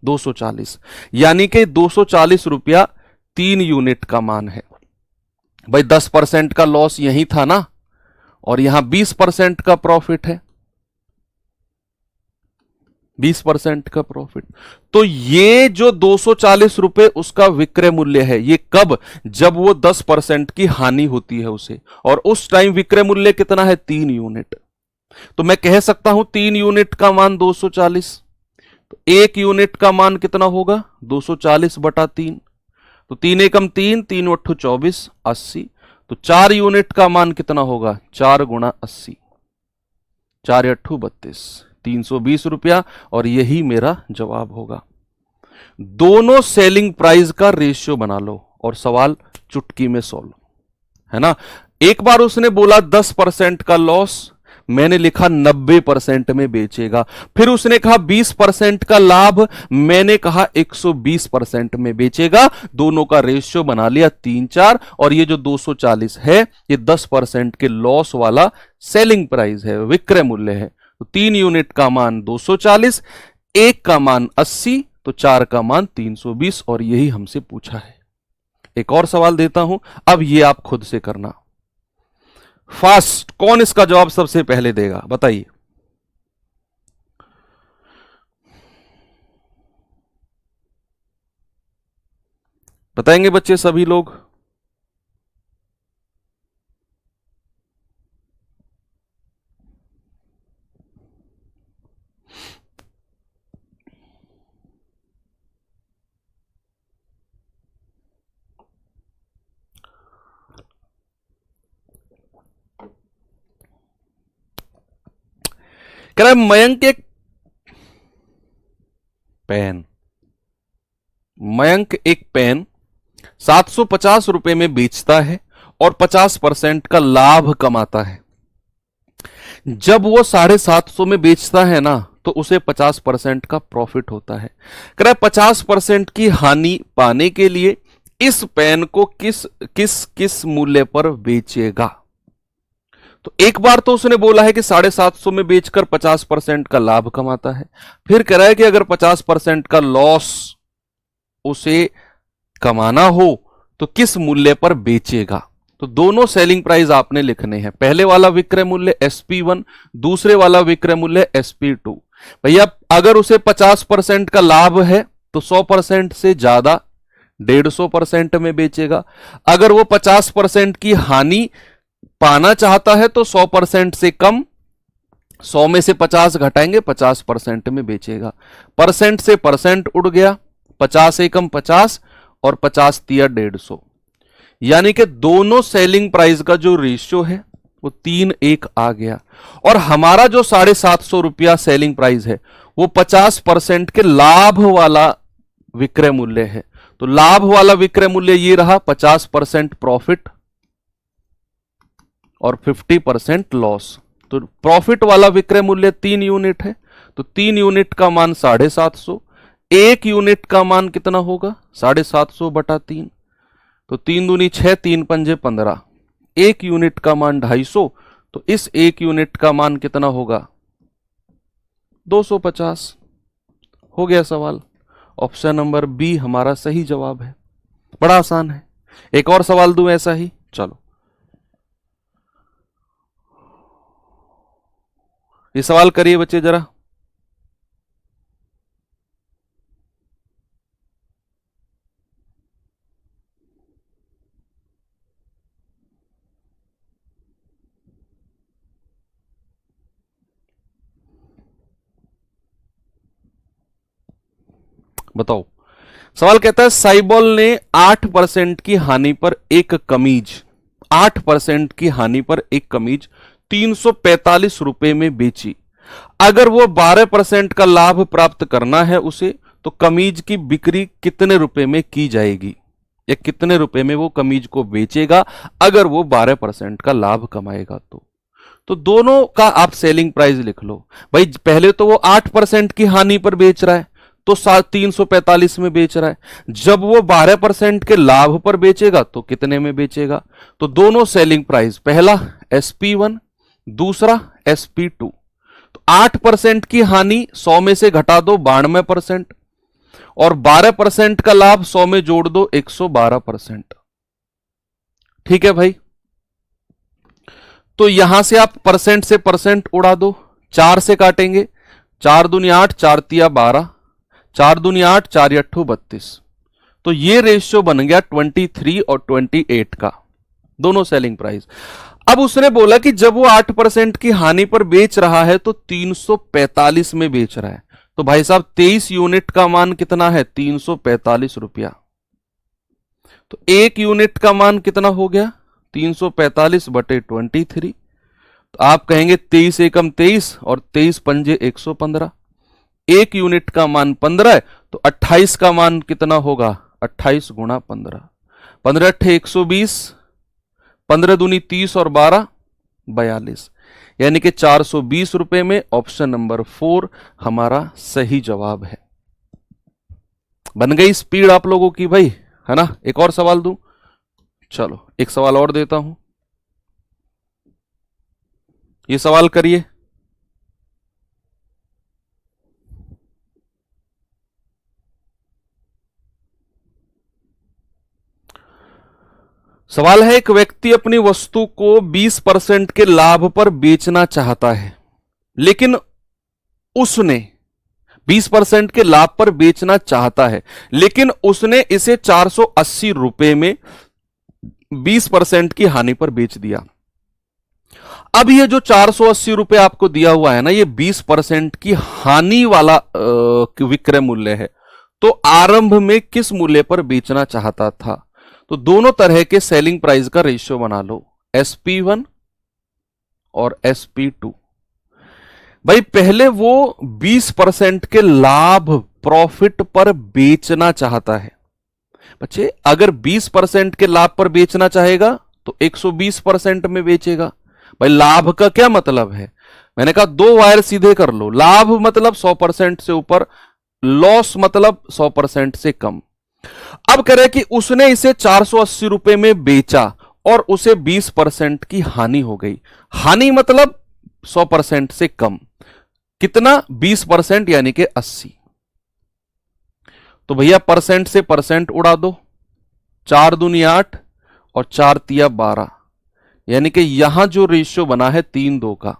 [SPEAKER 1] 240 यानी कि 240 रुपया 3 यूनिट का मान है। भाई 10% का लॉस यही था ना, और यहां 20% का प्रॉफिट है, 20% का प्रॉफिट। तो ये जो 240 रुपए उसका विक्रय मूल्य है, ये कब? जब वो 10% की हानि होती है उसे, और उस टाइम विक्रय मूल्य कितना है? 3 यूनिट। तो मैं कह सकता हूं 3 यूनिट का मान 240, तो 1 यूनिट का मान कितना होगा? 240 बटा 3, तो 3 एकम 3, 3 अट्ठू 24, 80। तो 4 यूनिट का मान कितना होगा? 4 गुणा 80, 4 अट्ठू 32, 320 रुपया, और यही मेरा जवाब होगा। दोनों सेलिंग प्राइस का रेशियो बना लो और सवाल चुटकी में सॉल्व, है ना। एक बार उसने बोला 10% का लॉस, मैंने लिखा 90% में बेचेगा। फिर उसने कहा 20% का लाभ, मैंने कहा 120% में बेचेगा। दोनों का रेशियो बना लिया 3-4, और ये जो 240 है ये 10% के लॉस वाला सेलिंग प्राइस है, विक्रय मूल्य है। तो 3 यूनिट का मान 240, एक का मान 80, तो 4 का मान 320, और यही हमसे पूछा है। एक और सवाल देता हूं, अब ये आप खुद से करना फास्ट। कौन इसका जवाब सबसे पहले देगा, बताइए। बताएंगे बच्चे सभी लोग? कह रहा है मयंक एक पेन, मयंक एक पेन 750 रुपए में बेचता है और 50% का लाभ कमाता है। जब वो 750 में बेचता है ना, तो उसे 50% का प्रॉफिट होता है। कह रहा है 50% की हानि पाने के लिए इस पेन को किस किस किस मूल्य पर बेचेगा। तो एक बार तो उसने बोला है कि 750 में बेचकर 50% का लाभ कमाता है। फिर कह रहा है कि अगर 50% का लॉस उसे कमाना हो तो किस मूल्य पर बेचेगा। तो दोनों सेलिंग प्राइस आपने लिखने हैं। पहले वाला विक्रय मूल्य SP1, दूसरे वाला विक्रय मूल्य SP2। भैया अगर उसे 50% का लाभ है तो 100% से ज्यादा 150% में बेचेगा। अगर वो 50% की हानि पाना चाहता है तो 100% से कम, 100 में से 50 घटाएंगे, 50% में बेचेगा। परसेंट से परसेंट उड़ गया, 50 एकम 50 और 50 तिया 150, यानी कि दोनों सेलिंग प्राइस का जो रेशियो है वो 3:1 आ गया। और हमारा जो 750 रुपया सेलिंग प्राइस है वो 50% के लाभ वाला विक्रय मूल्य है। तो लाभ वाला विक्रय मूल्य ये रहा, 50% प्रॉफिट और 50% लॉस। तो प्रॉफिट वाला विक्रय मूल्य 3 यूनिट है, तो 3 यूनिट का मान 750। एक यूनिट का मान कितना होगा, 750 बटा 3, तो 3 दूनी 6, 3 पंजे 15। एक यूनिट का मान 250, तो इस एक यूनिट का मान कितना होगा, 250। हो गया सवाल। ऑप्शन नंबर बी हमारा सही जवाब है। बड़ा आसान है। एक और सवाल दूं ऐसा ही, चलो। ये सवाल करिए बच्चे जरा। बताओ। सवाल कहता है साइबॉल ने 8% की हानि पर एक कमीज, 8% की हानि पर एक कमीज 345 रुपए में बेची। अगर वो 12% का लाभ प्राप्त करना है उसे, तो कमीज की बिक्री कितने रुपए में की जाएगी, या कितने रुपए में वो कमीज को बेचेगा अगर वो 12% का लाभ कमाएगा। तो दोनों का आप सेलिंग प्राइस लिख लो भाई। पहले तो वो 8% की हानि पर बेच रहा है तो 345 में बेच रहा है। जब वो 12% के लाभ पर बेचेगा तो कितने में बेचेगा। तो दोनों सेलिंग प्राइस, पहला SP1, दूसरा SP2। तो 8% की हानि 100 में से घटा दो 92%, और 12% का लाभ 100 में जोड़ दो 112%। ठीक है भाई। तो यहां से आप परसेंट से परसेंट उड़ा दो, 4 से काटेंगे, 4 दूनी 8, 4 तिया 12, 4 दूनी 8, 4 अट्ठू 32। तो ये रेशियो बन गया 23 और 28 का, दोनों सेलिंग प्राइस। अब उसने बोला कि जब वो 8% की हानि पर बेच रहा है तो 345 में बेच रहा है। तो भाई साहब 23 यूनिट का मान कितना है, 345 रुपया। तो एक यूनिट का मान कितना हो गया, 345 बटे 23। तो आप कहेंगे 23 एकम 23 और 23 पंजे 115। एक यूनिट का मान 15 है, तो 28 का मान कितना होगा, 28 गुणा 15, 15 अट्ठे 120, 15 दूनी 30 और 12 42, यानी कि 420 रुपए में ऑप्शन नंबर 4 हमारा सही जवाब है। बन गई स्पीड आप लोगों की भाई, है ना। एक और सवाल दूं, चलो एक सवाल और देता हूं, ये सवाल करिए। सवाल है, एक व्यक्ति अपनी वस्तु को 20% के लाभ पर बेचना चाहता है, लेकिन उसने 20% के लाभ पर बेचना चाहता है, लेकिन उसने इसे 480 रुपए में 20% की हानि पर बेच दिया। अब ये जो 480 रुपए आपको दिया हुआ है ना, ये 20% की हानि वाला विक्रय मूल्य है। तो आरंभ में किस मूल्य पर बेचना चाहता था? तो दोनों तरह के सेलिंग प्राइस का रेशियो बना लो, SP1 और SP2। भाई पहले वो 20% के लाभ प्रॉफिट पर बेचना चाहता है। बच्चे अगर 20% के लाभ पर बेचना चाहेगा तो 120% में बेचेगा। भाई लाभ का क्या मतलब है? मैंने कहा दो वायर सीधे कर लो। लाभ मतलब 100% से ऊपर, लॉस मतलब 100% से कम। अब कह रहे कि उसने इसे 480 रुपए में बेचा और उसे 20% की हानि हो गई। हानि मतलब 100% से कम। कितना? 20% यानी कि 80। तो भैया परसेंट से परसेंट उड़ा दो, 4 दूनी 8 और 4 तिया 12, यानी कि यहां जो रेशियो बना है 3-2 का।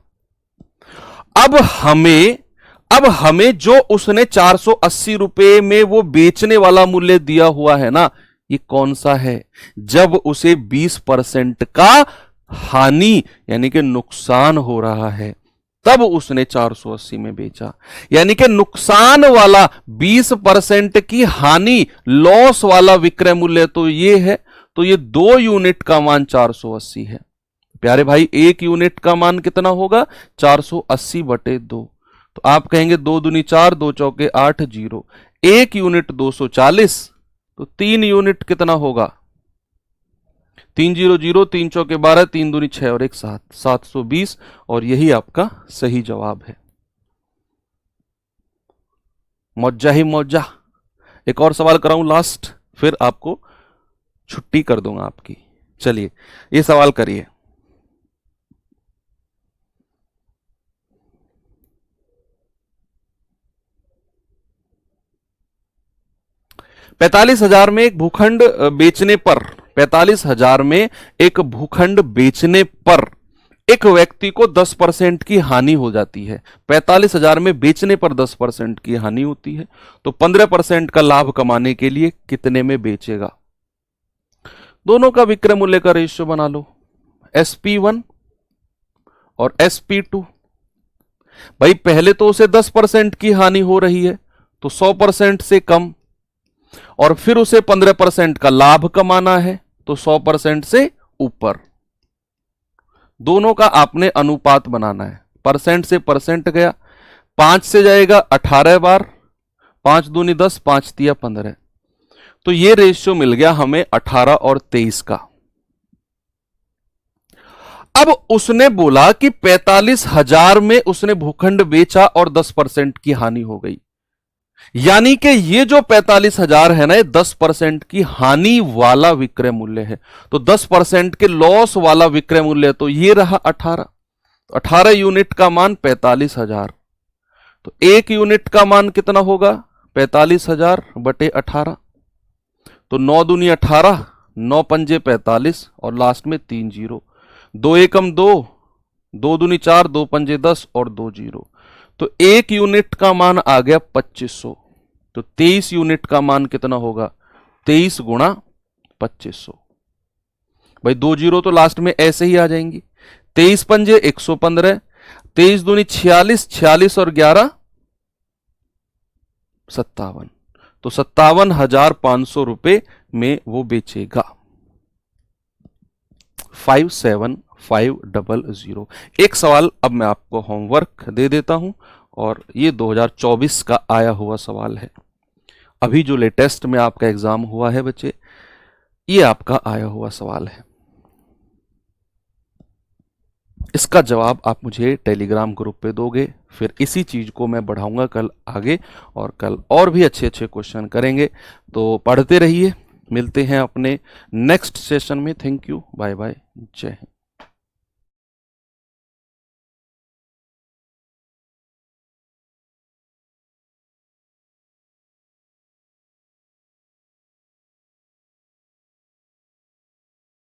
[SPEAKER 1] अब हमें जो उसने 480 रुपए में वो बेचने वाला मूल्य दिया हुआ है ना, ये कौन सा है? जब उसे 20% का हानि यानी कि नुकसान हो रहा है, तब उसने 480 में बेचा। यानी कि नुकसान वाला 20% की हानि, लॉस वाला विक्रय मूल्य तो ये है। तो ये 2 यूनिट का मान 480 है। प्यारे भाई 1 यूनिट का मान कितना होगा? 480/2। तो आप कहेंगे 2 दूनी 4, 2 चौके 8, 0। 1 यूनिट 240, तो 3 यूनिट कितना होगा? 3 0 0, 3 चौके 12, 3 दूनी 6 और 1 7, 720। और यही आपका सही जवाब है। मौजा ही मौजा। एक और सवाल कराऊं लास्ट, फिर आपको छुट्टी कर दूंगा आपकी। चलिए ये सवाल करिए। $45,000 में एक भूखंड बेचने पर 45,000 में एक भूखंड बेचने पर एक व्यक्ति को 10% की हानि हो जाती है। 45,000 में बेचने पर 10% की हानि होती है, तो 15% का लाभ कमाने के लिए कितने में बेचेगा? दोनों का विक्रय मूल्य का रेशियो बना लो, SP1 और SP2। भाई पहले तो उसे 10% की हानि हो रही है, तो 100% से कम, और फिर उसे 15% का लाभ कमाना है, तो 100% से ऊपर। दोनों का आपने अनुपात बनाना है। परसेंट से परसेंट गया, 5 से जाएगा 18 बार, 5 दूनी 10, 5 तिया 15। तो ये रेशियो मिल गया हमें 18 और 23 का। अब उसने बोला कि 45,000 में उसने भूखंड बेचा और 10% की हानि हो गई, यानी कि ये जो 45,000 है ना, ये 10% की हानि वाला विक्रय मूल्य है। तो 10% के लॉस वाला विक्रय मूल्य तो ये रहा 18। 18 यूनिट का मान 45,000, तो 1 यूनिट का मान कितना होगा? 45,000/18। तो 9 दूनी 18, 9 पंजे 45 और लास्ट में 3 0। 2 एकम 2, 2 दूनी 4, 2 पंजे 10 और 2 0। तो 1 यूनिट का मान आ गया 2500। तो 23 यूनिट का मान कितना होगा? 23 गुणा 2500। भाई 2 0 तो लास्ट में ऐसे ही आ जाएंगी। 23 पंजे 115, 23 दूनी 46, 46 और 11 57। तो 57,500 रुपए में वो बेचेगा। 57500। एक सवाल अब मैं आपको होमवर्क दे देता हूं, और ये 2024 का आया हुआ सवाल है। अभी जो लेटेस्ट में आपका एग्जाम हुआ है बच्चे, ये आपका आया हुआ सवाल है। इसका जवाब आप मुझे टेलीग्राम ग्रुप पे दोगे, फिर इसी चीज़ को मैं बढ़ाऊंगा कल आगे, और कल और भी अच्छे अच्छे क्वेश्चन करेंगे। तो पढ़ते रहिए, मिलते हैं अपने नेक्स्ट सेशन में। थैंक यू, बाय बाय, जय हिंद।